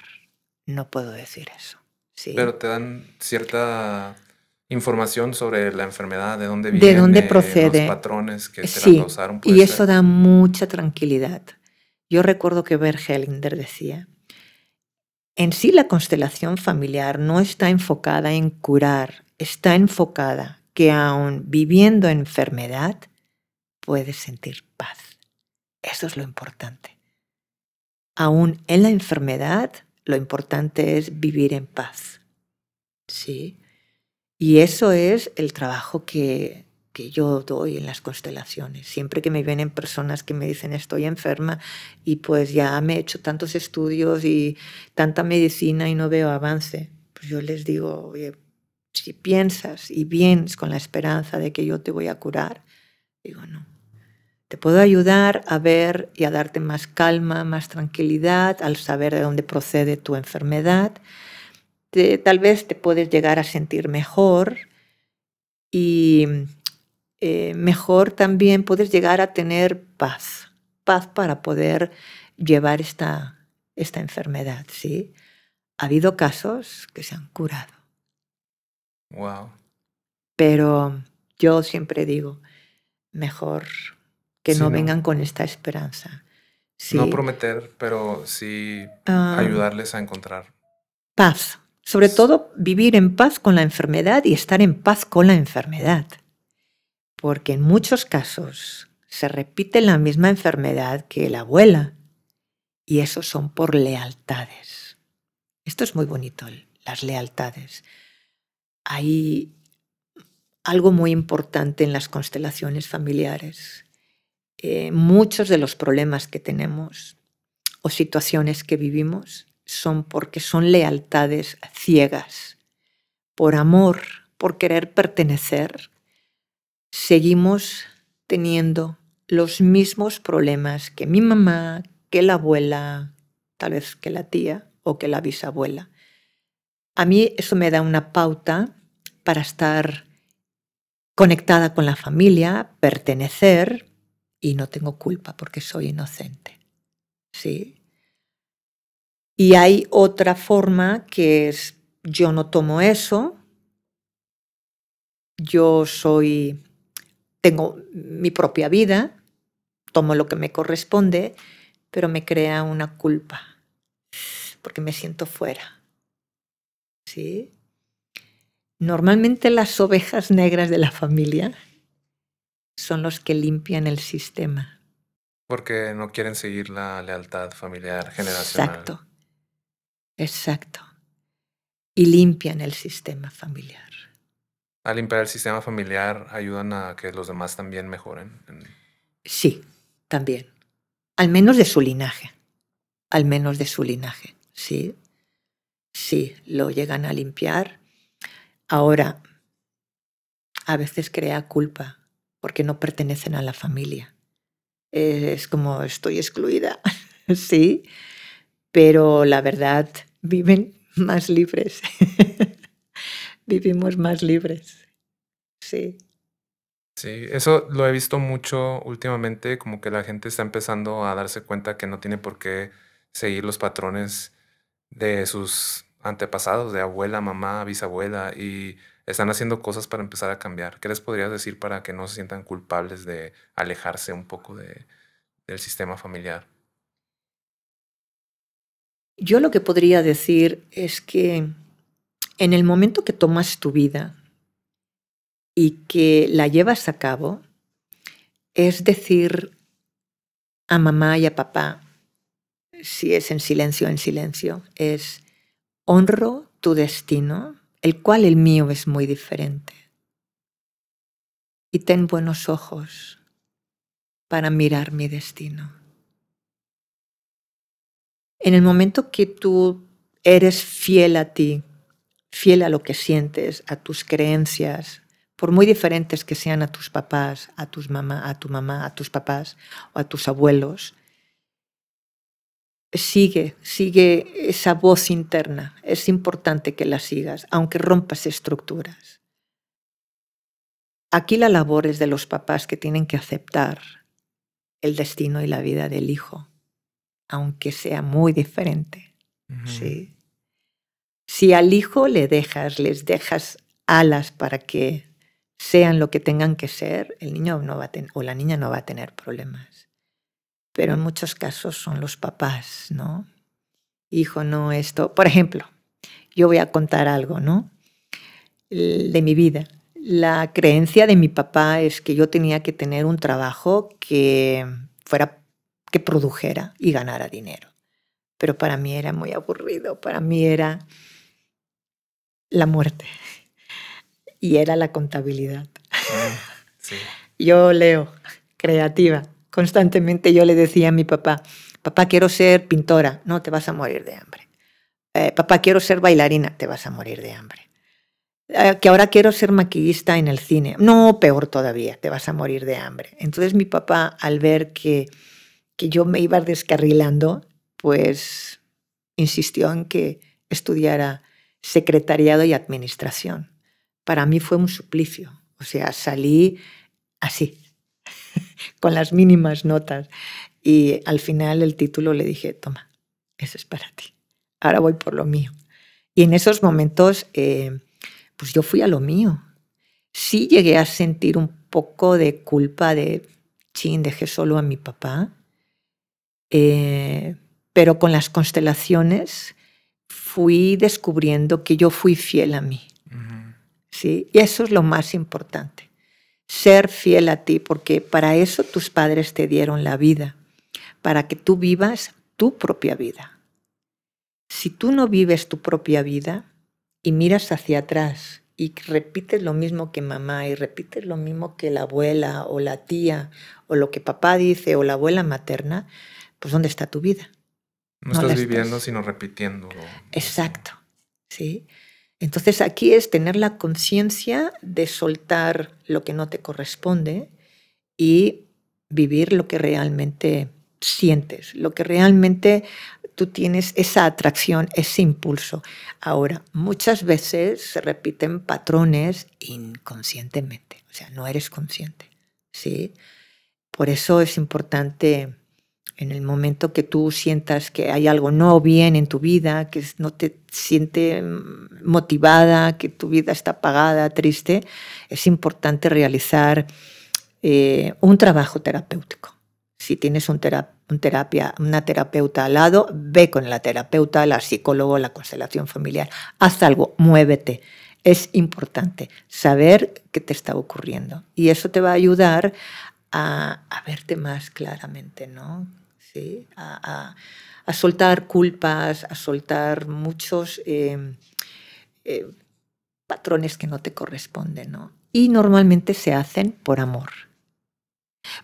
No puedo decir eso. ¿Sí? Pero te dan cierta información sobre la enfermedad, de dónde De viene, dónde procede. los patrones que te la Sí, causaron. y eso da mucha tranquilidad. Yo recuerdo que Bert Hellinger decía, en sí la constelación familiar no está enfocada en curar, está enfocada que aun viviendo enfermedad, puedes sentir paz. Eso es lo importante. Aún en la enfermedad, lo importante es vivir en paz. ¿Sí? Y eso es el trabajo que yo doy en las constelaciones. Siempre que me vienen personas que me dicen estoy enferma y pues ya me he hecho tantos estudios y tanta medicina y no veo avance, pues yo les digo, oye, si piensas y vienes con la esperanza de que yo te voy a curar, digo no. Te puedo ayudar a ver y a darte más calma, más tranquilidad al saber de dónde procede tu enfermedad. Tal vez te puedes llegar a sentir mejor y mejor también puedes llegar a tener paz. Paz para poder llevar esta enfermedad, ¿sí? Ha habido casos que se han curado. Wow. Pero yo siempre digo, mejor que Sí, no vengan con esta esperanza. ¿Sí? No prometer, pero sí ayudarles a encontrar paz. Sobre todo vivir en paz con la enfermedad y estar en paz con la enfermedad. Porque en muchos casos se repite la misma enfermedad que la abuela y eso son por lealtades. Esto es muy bonito, las lealtades. Hay algo muy importante en las constelaciones familiares. Muchos de los problemas que tenemos o situaciones que vivimos son porque son lealtades ciegas. Por amor, por querer pertenecer, seguimos teniendo los mismos problemas que mi mamá, que la abuela, tal vez que la tía o que la bisabuela. A mí eso me da una pauta para estar conectada con la familia, pertenecer y no tengo culpa porque soy inocente. ¿Sí? Y hay otra forma que es yo no tomo eso, yo tengo mi propia vida, tomo lo que me corresponde, pero me crea una culpa porque me siento fuera. ¿Sí? Normalmente las ovejas negras de la familia son los que limpian el sistema. porque no quieren seguir la lealtad familiar generacional. Exacto. Y limpian el sistema familiar. Al limpiar el sistema familiar ayudan a que los demás también mejoren. Sí, también. Al menos de su linaje. Al menos de su linaje, ¿sí? Sí, lo llegan a limpiar. Ahora, a veces crea culpa porque no pertenecen a la familia. Es como estoy excluida, sí, pero la verdad viven más libres. Vivimos más libres, sí. Sí, eso lo he visto mucho últimamente, como que la gente está empezando a darse cuenta que no tiene por qué seguir los patrones de sus antepasados, de abuela, mamá, bisabuela, y están haciendo cosas para empezar a cambiar. ¿Qué les podrías decir para que no se sientan culpables de alejarse un poco del sistema familiar? Yo lo que podría decir es que en el momento que tomas tu vida y que la llevas a cabo, es decir a mamá y a papá, si es en silencio, es honro tu destino, el cual el mío es muy diferente. Y ten buenos ojos para mirar mi destino. En el momento que tú eres fiel a ti, fiel a lo que sientes, a tus creencias, por muy diferentes que sean a tus papás, a tu mamá, a tus papás o a tus abuelos, sigue esa voz interna. Es importante que la sigas, aunque rompas estructuras. Aquí la labor es de los papás que tienen que aceptar el destino y la vida del hijo, aunque sea muy diferente. ¿Sí? Si al hijo les dejas alas para que sean lo que tengan que ser, el niño no va a o la niña no va a tener problemas. Pero en muchos casos son los papás, ¿no? Hijo, no esto. Por ejemplo, yo voy a contar algo, ¿no? De mi vida. La creencia de mi papá es que yo tenía que tener un trabajo que produjera y ganara dinero. Pero para mí era muy aburrido, para mí era la muerte y era la contabilidad. Sí. Yo leo, creativa. Constantemente yo le decía a mi papá, papá, quiero ser pintora. No, te vas a morir de hambre. Papá, quiero ser bailarina. Te vas a morir de hambre. Que ahora quiero ser maquillista en el cine. No, peor todavía, te vas a morir de hambre. Entonces mi papá, al ver que yo me iba descarrilando, pues insistió en que estudiara secretariado y administración. Para mí fue un suplicio. O sea, salí así, con las mínimas notas. Y al final el título le dije, toma, eso es para ti. Ahora voy por lo mío. Y en esos momentos, pues yo fui a lo mío. Sí llegué a sentir un poco de culpa de, dejé solo a mi papá. Pero con las constelaciones fui descubriendo que yo fui fiel a mí. ¿Sí? Y eso es lo más importante. Ser fiel a ti, porque para eso tus padres te dieron la vida, para que tú vivas tu propia vida. Si tú no vives tu propia vida y miras hacia atrás y repites lo mismo que mamá y repites lo mismo que la abuela o la tía o lo que papá dice o la abuela materna, pues ¿dónde está tu vida? No estás viviendo, sino repitiendo. Exacto, ¿sí? Entonces aquí es tener la conciencia de soltar lo que no te corresponde y vivir lo que realmente sientes, lo que realmente tú tienes, esa atracción, ese impulso. Ahora, muchas veces se repiten patrones inconscientemente, o sea, no eres consciente, ¿sí? Por eso es importante, en el momento que tú sientas que hay algo no bien en tu vida, que no te sientes motivada, que tu vida está apagada, triste, es importante realizar un trabajo terapéutico. Si tienes una terapeuta al lado, ve con la terapeuta, la psicóloga, la constelación familiar. Haz algo, muévete. Es importante saber qué te está ocurriendo. Y eso te va a ayudar a verte más claramente, ¿no? ¿Sí? A soltar culpas, a soltar muchos patrones que no te corresponden, ¿no? Y normalmente se hacen por amor.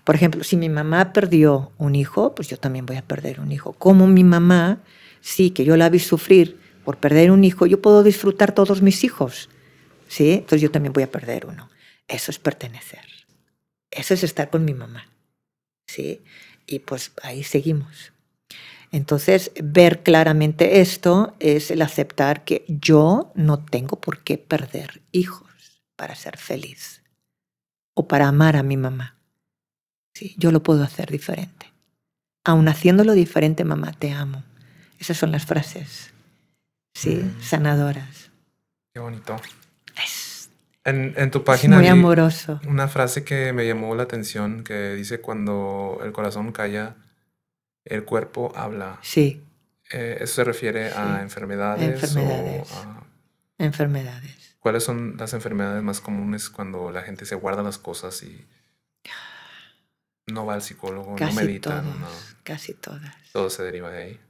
Por ejemplo, si mi mamá perdió un hijo, pues yo también voy a perder un hijo. Como mi mamá, sí, que yo la vi sufrir por perder un hijo, yo puedo disfrutar todos mis hijos, ¿sí? Entonces yo también voy a perder uno. Eso es pertenecer. Eso es estar con mi mamá, ¿sí? Y pues ahí seguimos. Entonces, ver claramente esto es el aceptar que yo no tengo por qué perder hijos para ser feliz o para amar a mi mamá. Sí, yo lo puedo hacer diferente. Aun haciéndolo diferente, mamá, te amo. Esas son las frases, ¿sí? Sanadoras. Qué bonito. En tu página muy amoroso. Una frase que me llamó la atención que dice: cuando el corazón calla, el cuerpo habla. Sí. ¿Eso se refiere a Sí, enfermedades enfermedades. o a... Enfermedades. ¿Cuáles son las enfermedades más comunes cuando la gente se guarda las cosas y no va al psicólogo, no Casi medita, no todos, nada? casi todas. Todo se deriva de ahí.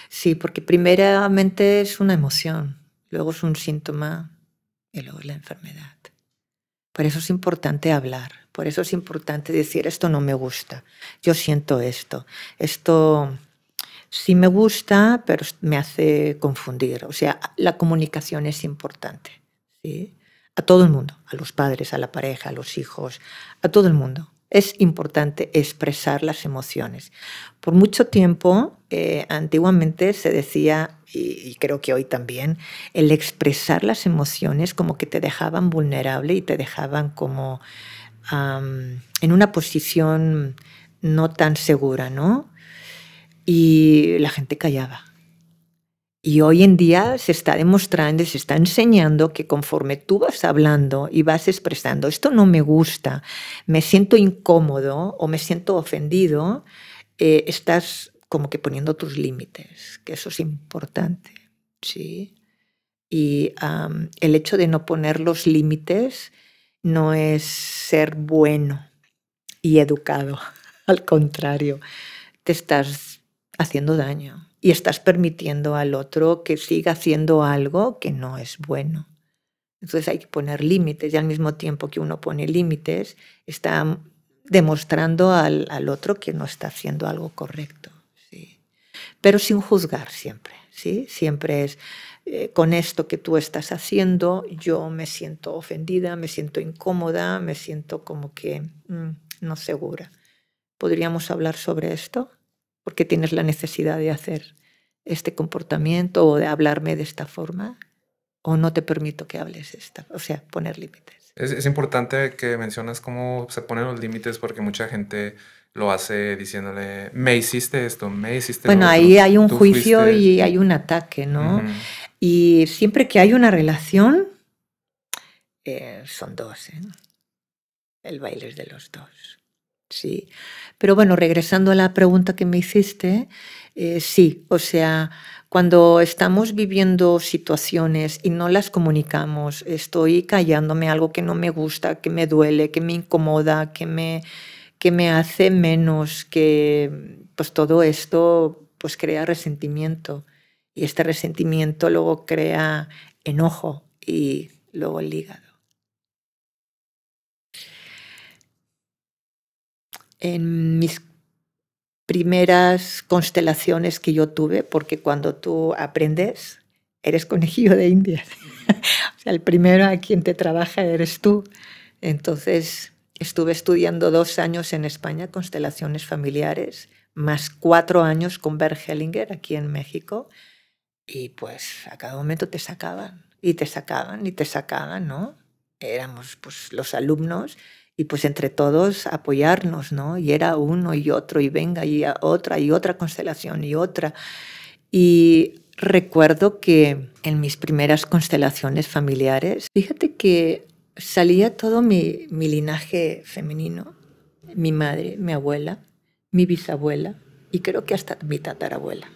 Sí, porque primeramente es una emoción, luego es un síntoma y luego es la enfermedad. Por eso es importante hablar, por eso es importante decir esto no me gusta, yo siento esto sí me gusta, pero me hace confundir. O sea, la comunicación es importante, ¿sí? A todo el mundo, a los padres, a la pareja, a los hijos, a todo el mundo. Es importante expresar las emociones. Por mucho tiempo, antiguamente se decía, y creo que hoy también, el expresar las emociones como que te dejaban vulnerable y te dejaban como en una posición no tan segura, ¿no? Y la gente callaba. Y hoy en día se está demostrando, se está enseñando que conforme tú vas hablando y vas expresando, esto no me gusta, me siento incómodo o me siento ofendido, estás como que poniendo tus límites, que eso es importante, ¿sí? Y el hecho de no poner los límites no es ser bueno y educado, al contrario, te estás haciendo daño y estás permitiendo al otro que siga haciendo algo que no es bueno. Entonces hay que poner límites y al mismo tiempo que uno pone límites está demostrando al otro que no está haciendo algo correcto. ¿Sí? Pero sin juzgar siempre. ¿Sí? Siempre es con esto que tú estás haciendo yo me siento ofendida, me siento incómoda, me siento como que no segura. ¿Podríamos hablar sobre esto? ¿Por qué tienes la necesidad de hacer este comportamiento o de hablarme de esta forma? ¿O no te permito que hables o sea, poner límites? Es importante que mencionas cómo se ponen los límites porque mucha gente lo hace diciéndole, me hiciste esto, me hiciste lo Bueno, otro, ahí hay un tú juicio fuiste... y hay un ataque, ¿no? Ujú. Y siempre que hay una relación, son dos, ¿eh? El baile es de los dos. Sí. Pero bueno, regresando a la pregunta que me hiciste, sí, o sea, cuando estamos viviendo situaciones y no las comunicamos, estoy callándome algo que no me gusta, que me duele, que me incomoda, que me hace menos, que pues todo esto pues crea resentimiento y este resentimiento luego crea enojo y luego el hígado. En mis primeras constelaciones que yo tuve, porque cuando tú aprendes, eres conejillo de Indias. O sea, el primero a quien te trabaja eres tú. Entonces, estuve estudiando 2 años en España, constelaciones familiares, más 4 años con Bert Hellinger aquí en México. Y pues a cada momento te sacaban, y te sacaban, y te sacaban, ¿no? Éramos pues los alumnos y pues entre todos apoyarnos, ¿no? Y era uno y otro y venga y otra constelación y otra. Y recuerdo que en mis primeras constelaciones familiares, fíjate que salía todo mi linaje femenino, mi madre, mi abuela, mi bisabuela y creo que hasta mi tatarabuela.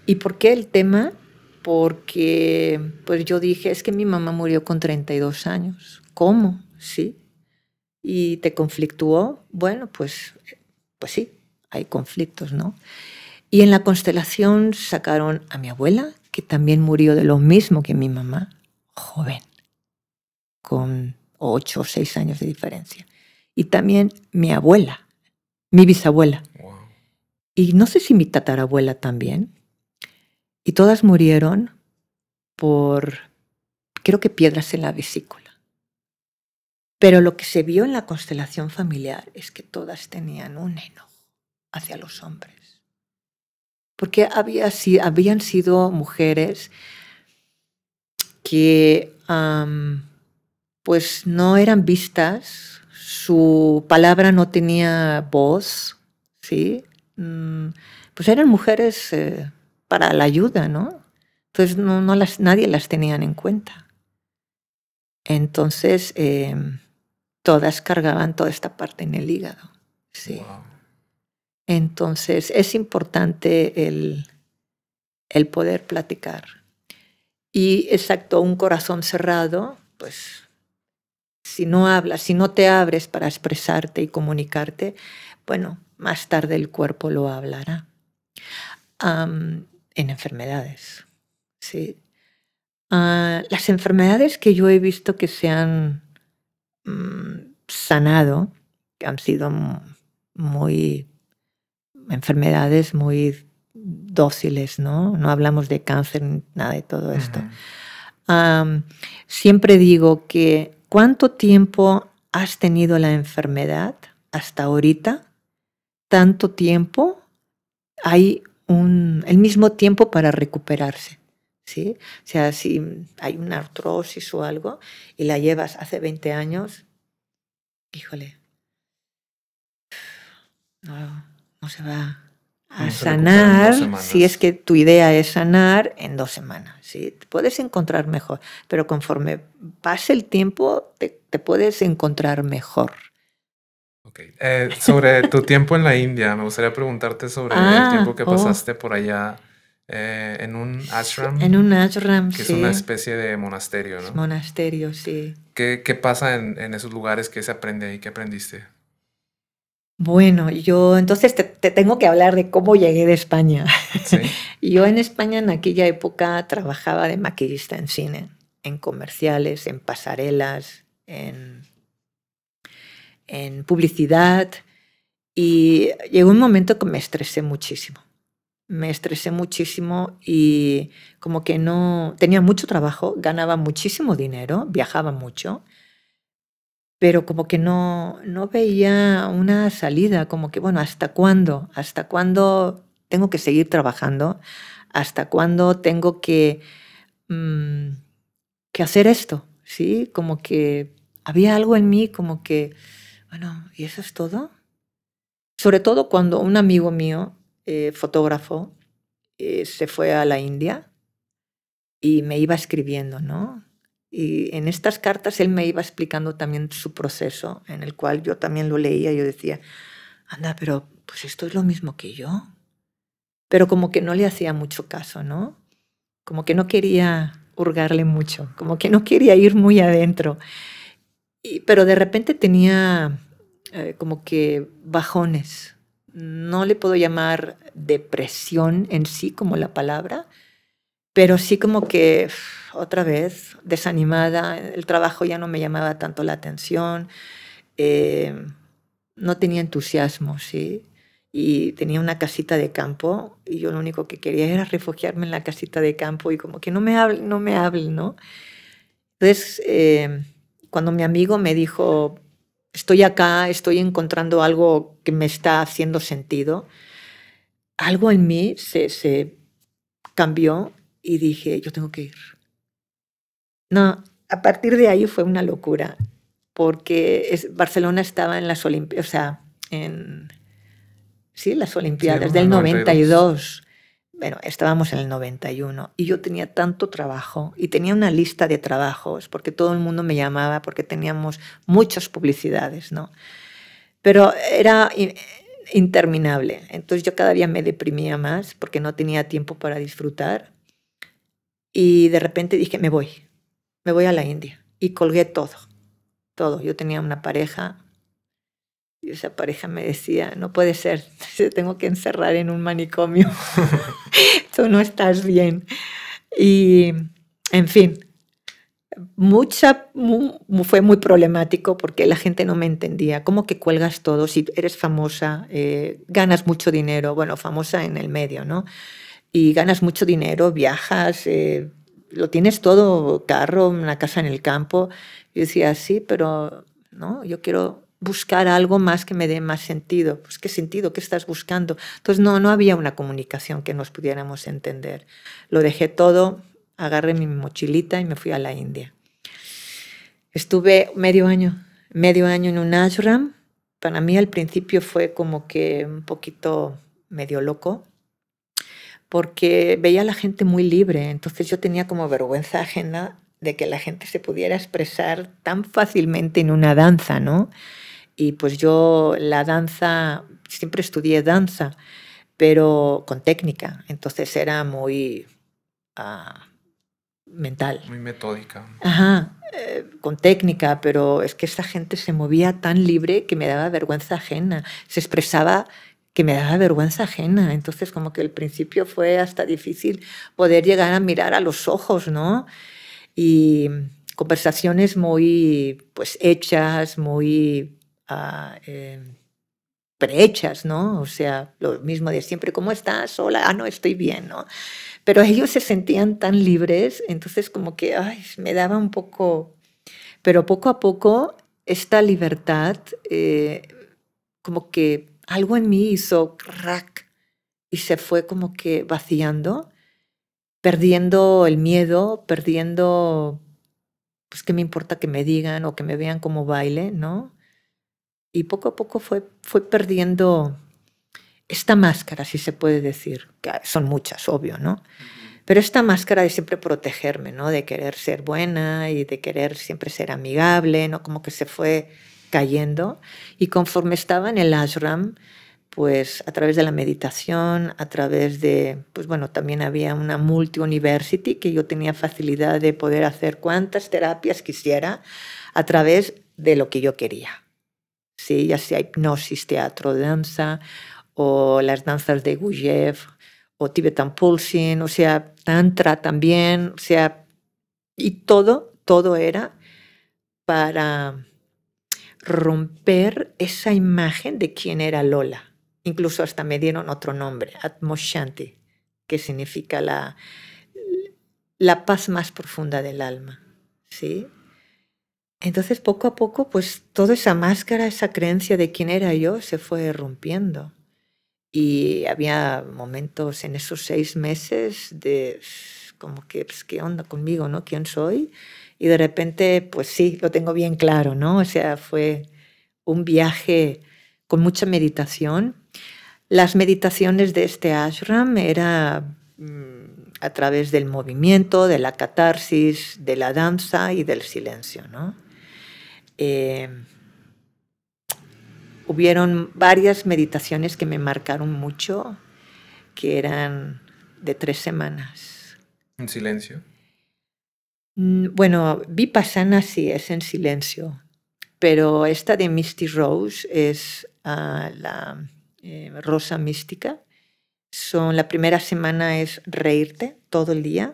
¿Y por qué el tema? Porque pues yo dije, es que mi mamá murió con 32 años. ¿Cómo? Sí. ¿Y te conflictuó? Bueno, pues sí, hay conflictos, ¿no? Y en la constelación sacaron a mi abuela, que también murió de lo mismo que mi mamá, joven, con 8 o 6 años de diferencia. Y también mi abuela, mi bisabuela. Wow. Y no sé si mi tatarabuela también. Y todas murieron por, creo que piedras en la vesícula. Pero lo que se vio en la constelación familiar es que todas tenían un enojo hacia los hombres. Porque habían sido mujeres que pues no eran vistas, su palabra no tenía voz, ¿sí? Pues eran mujeres para la ayuda, ¿no? Entonces nadie las tenía en cuenta. Entonces, todas cargaban toda esta parte en el hígado. Sí. Wow. Entonces es importante el poder platicar. Y exacto, un corazón cerrado, pues si no hablas, si no te abres para expresarte y comunicarte, bueno, más tarde el cuerpo lo hablará. En enfermedades, ¿sí? Las enfermedades que yo he visto que se han sanado, que han sido muy enfermedades muy dóciles, ¿no? No hablamos de cáncer, nada de todo esto. Siempre digo que ¿cuánto tiempo has tenido la enfermedad hasta ahorita? Tanto tiempo hay el mismo tiempo para recuperarse, ¿sí? O sea, si hay una artrosis o algo y la llevas hace 20 años, híjole, no se va a sanar si es que tu idea es sanar en 2 semanas, ¿sí? Te puedes encontrar mejor, pero conforme pase el tiempo te puedes encontrar mejor. Okay. Sobre tu tiempo en la India, me gustaría preguntarte sobre el tiempo que pasaste por allá en un ashram. En un ashram, que sí. Es una especie de monasterio, ¿no? Monasterio, sí. ¿Qué pasa en esos lugares? ¿Qué se aprende ahí? ¿Qué aprendiste? Bueno, yo entonces te tengo que hablar de cómo llegué de España. Sí. Yo en España en aquella época trabajaba de maquillista en cine, en comerciales, en pasarelas, en publicidad, y llegó un momento que me estresé muchísimo. Me estresé muchísimo y como que no tenía mucho trabajo, ganaba muchísimo dinero, viajaba mucho, pero como que no veía una salida, como que, bueno, ¿hasta cuándo? ¿Hasta cuándo tengo que seguir trabajando? ¿Hasta cuándo tengo que hacer esto? ¿Sí? Como que había algo en mí como que, bueno, ¿y eso es todo? Sobre todo cuando un amigo mío, fotógrafo, se fue a la India y me iba escribiendo, ¿no? Y en estas cartas él me iba explicando también su proceso, en el cual yo también lo leía y yo decía, anda, pero pues esto es lo mismo que yo. Pero como que no le hacía mucho caso, ¿no? Como que no quería hurgarle mucho, como que no quería ir muy adentro. Pero de repente tenía como que bajones. No le puedo llamar depresión en sí como la palabra, pero sí como que otra vez desanimada, el trabajo ya no me llamaba tanto la atención, no tenía entusiasmo, ¿sí? Y tenía una casita de campo y yo lo único que quería era refugiarme en la casita de campo y como que no me hablen, ¿no? Entonces, cuando mi amigo me dijo, estoy acá, estoy encontrando algo que me está haciendo sentido, algo en mí se cambió y dije, yo tengo que ir. No, a partir de ahí fue una locura, porque Barcelona estaba en las Olimpiadas, o sea, las Olimpiadas del 92. Bueno, estábamos en el 91 y yo tenía tanto trabajo y tenía una lista de trabajos porque todo el mundo me llamaba porque teníamos muchas publicidades, ¿no? Pero era interminable. Entonces yo cada día me deprimía más porque no tenía tiempo para disfrutar y de repente dije, me voy a la India y colgué todo. Yo tenía una pareja y esa pareja me decía, no puede ser, te tengo que encerrar en un manicomio. Tú no estás bien. Y, en fin, fue muy problemático porque la gente no me entendía. ¿Cómo que cuelgas todo? Si eres famosa, ganas mucho dinero, bueno, famosa en el medio, ¿no? Y ganas mucho dinero, viajas, lo tienes todo, carro, una casa en el campo. Yo decía, sí, pero no, yo quiero buscar algo más que me dé más sentido. Pues, ¿qué sentido? ¿Qué estás buscando? Entonces no había una comunicación que nos pudiéramos entender. Lo dejé todo, agarré mi mochilita y me fui a la India. Estuve medio año en un ashram. Para mí al principio fue como que un poquito medio loco, porque veía a la gente muy libre. Entonces yo tenía como vergüenza ajena de que la gente se pudiera expresar tan fácilmente en una danza, ¿no? Y pues yo la danza, siempre estudié danza, pero con técnica, entonces era muy mental. Muy metódica. Ajá, con técnica, pero es que esta gente se movía tan libre que me daba vergüenza ajena, se expresaba que me daba vergüenza ajena, entonces como que al principio fue hasta difícil poder llegar a mirar a los ojos, ¿no? Y conversaciones muy pues hechas, muy prehechas, ¿no? O sea, lo mismo de siempre, ¿cómo estás? Hola, no, estoy bien, ¿no? Pero ellos se sentían tan libres, entonces como que ay, me daba un poco, pero poco a poco esta libertad, como que algo en mí hizo crack y se fue como que vaciando, perdiendo el miedo, perdiendo, pues qué me importa que me digan o que me vean como baile, ¿no? Y poco a poco fue perdiendo esta máscara, si se puede decir, que son muchas, obvio, ¿no? Pero esta máscara de siempre protegerme, ¿no? De querer ser buena y de querer siempre ser amigable, ¿no? Como que se fue cayendo. Y conforme estaba en el ashram, pues a través de la meditación, a través de, pues bueno, también había una multi-university que yo tenía facilidad de poder hacer cuantas terapias quisiera a través de lo que yo quería. Sí, ya sea hipnosis, teatro, danza o las danzas de Gurdjieff o Tibetan Pulsing, o sea, Tantra también, o sea, y todo era para romper esa imagen de quién era Lola. Incluso hasta me dieron otro nombre, Atmoshanti, que significa la paz más profunda del alma, ¿sí? Entonces, poco a poco, pues toda esa máscara, esa creencia de quién era yo se fue rompiendo. Y había momentos en esos 6 meses de como que, pues, ¿qué onda conmigo, no? ¿Quién soy? Y de repente, pues sí, lo tengo bien claro, ¿no? O sea, fue un viaje con mucha meditación. Las meditaciones de este ashram era a través del movimiento, de la catarsis, de la danza y del silencio, ¿no? Hubieron varias meditaciones que me marcaron mucho, que eran de 3 semanas. ¿En silencio? Bueno, Vipassana sí es en silencio, pero esta de Misty Rose es la rosa mística. La primera semana es reírte todo el día,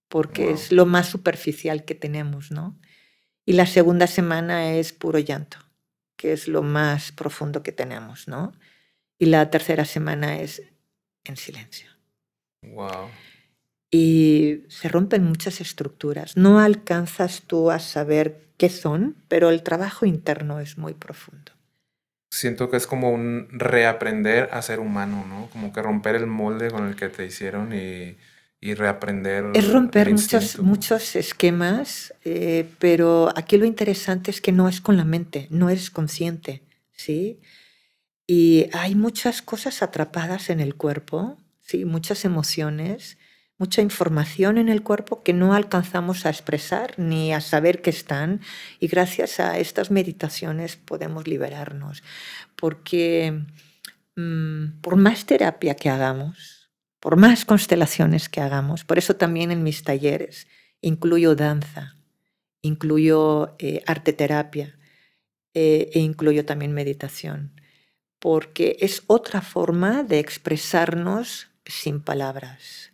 porque Wow. es lo más superficial que tenemos, ¿no? Y la segunda semana es puro llanto, que es lo más profundo que tenemos, ¿no? Y la tercera semana es en silencio. Wow. Y se rompen muchas estructuras. No alcanzas tú a saber qué son, pero el trabajo interno es muy profundo. Siento que es como un reaprender a ser humano, ¿no? Como que romper el molde con el que te hicieron y reaprender Es romper el muchos, instinto. muchos esquemas, pero aquí lo interesante es que no es con la mente, no eres consciente, ¿sí? Y hay muchas cosas atrapadas en el cuerpo, ¿sí? Muchas emociones, mucha información en el cuerpo que no alcanzamos a expresar ni a saber que están. Y gracias a estas meditaciones podemos liberarnos. Porque por más terapia que hagamos, por más constelaciones que hagamos, por eso también en mis talleres incluyo danza, incluyo arte terapia e incluyo también meditación, porque es otra forma de expresarnos sin palabras.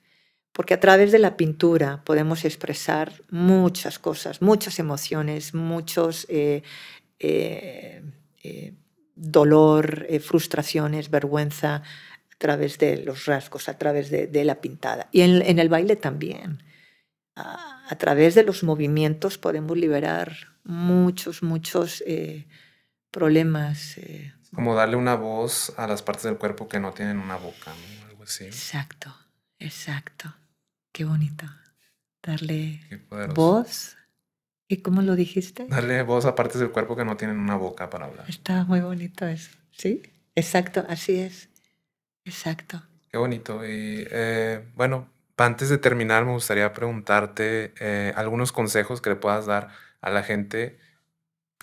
Porque a través de la pintura podemos expresar muchas cosas, muchas emociones, muchos dolor, frustraciones, vergüenza, a través de los rasgos, a través de la pintada. Y en el baile también. A través de los movimientos podemos liberar muchos problemas. Como darle una voz a las partes del cuerpo que no tienen una boca, ¿no? Algo así. Exacto, exacto. Qué bonito. Darle Qué poderoso. voz. ¿Y cómo lo dijiste? Darle voz a partes del cuerpo que no tienen una boca para hablar. Está muy bonito eso. Sí, exacto, así es. Exacto. Qué bonito. Y bueno, antes de terminar, me gustaría preguntarte algunos consejos que le puedas dar a la gente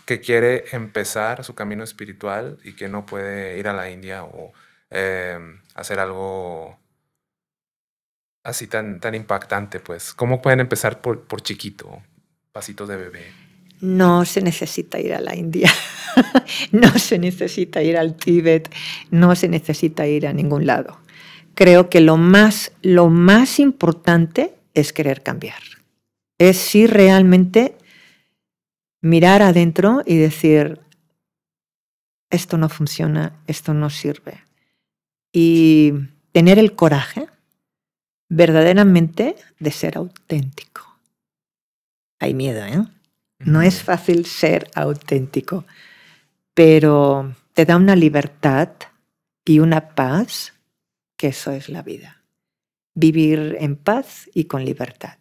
que quiere empezar su camino espiritual y que no puede ir a la India o hacer algo así tan impactante, pues? ¿Cómo pueden empezar por chiquito, pasitos de bebé? No se necesita ir a la India, no se necesita ir al Tíbet, no se necesita ir a ningún lado. Creo que lo más importante es querer cambiar. Es si realmente mirar adentro y decir, esto no funciona, esto no sirve. Y tener el coraje verdaderamente de ser auténtico. Hay miedo, ¿eh? No es fácil ser auténtico, pero te da una libertad y una paz, que eso es la vida. Vivir en paz y con libertad.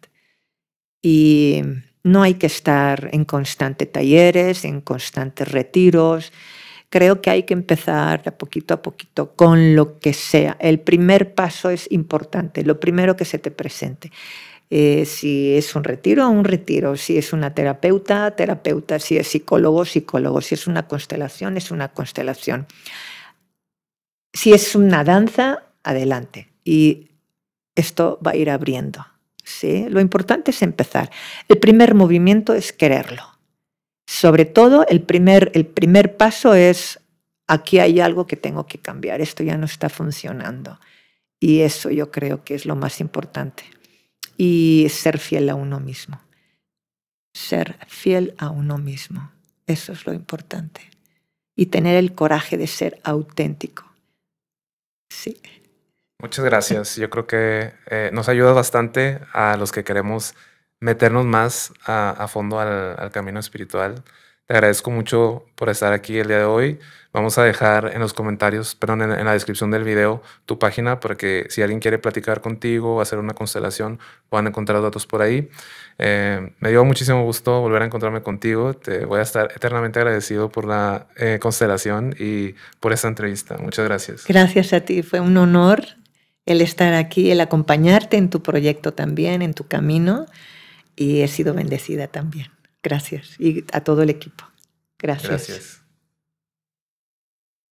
Y no hay que estar en constantes talleres, en constantes retiros. Creo que hay que empezar de poquito a poquito con lo que sea. El primer paso es importante, lo primero que se te presente. Si es un retiro, si es una terapeuta, si es psicólogo, si es una constelación, es una constelación. Si es una danza, adelante. Y esto va a ir abriendo, ¿sí? Lo importante es empezar. El primer movimiento es quererlo. Sobre todo, el primer paso es, aquí hay algo que tengo que cambiar, esto ya no está funcionando. Y eso yo creo que es lo más importante. Y ser fiel a uno mismo. Ser fiel a uno mismo. Eso es lo importante. Y tener el coraje de ser auténtico. Sí. Muchas gracias. Yo creo que nos ayuda bastante a los que queremos meternos más a fondo al camino espiritual. Te agradezco mucho por estar aquí el día de hoy. Vamos a dejar en los comentarios, perdón, en la descripción del video tu página para que si alguien quiere platicar contigo o hacer una constelación, puedan encontrar datos por ahí. Me dio muchísimo gusto volver a encontrarme contigo. Te voy a estar eternamente agradecido por la constelación y por esta entrevista. Muchas gracias. Gracias a ti. Fue un honor el estar aquí, el acompañarte en tu proyecto también, en tu camino. Y he sido bendecida también. Gracias. Y a todo el equipo. Gracias. Gracias.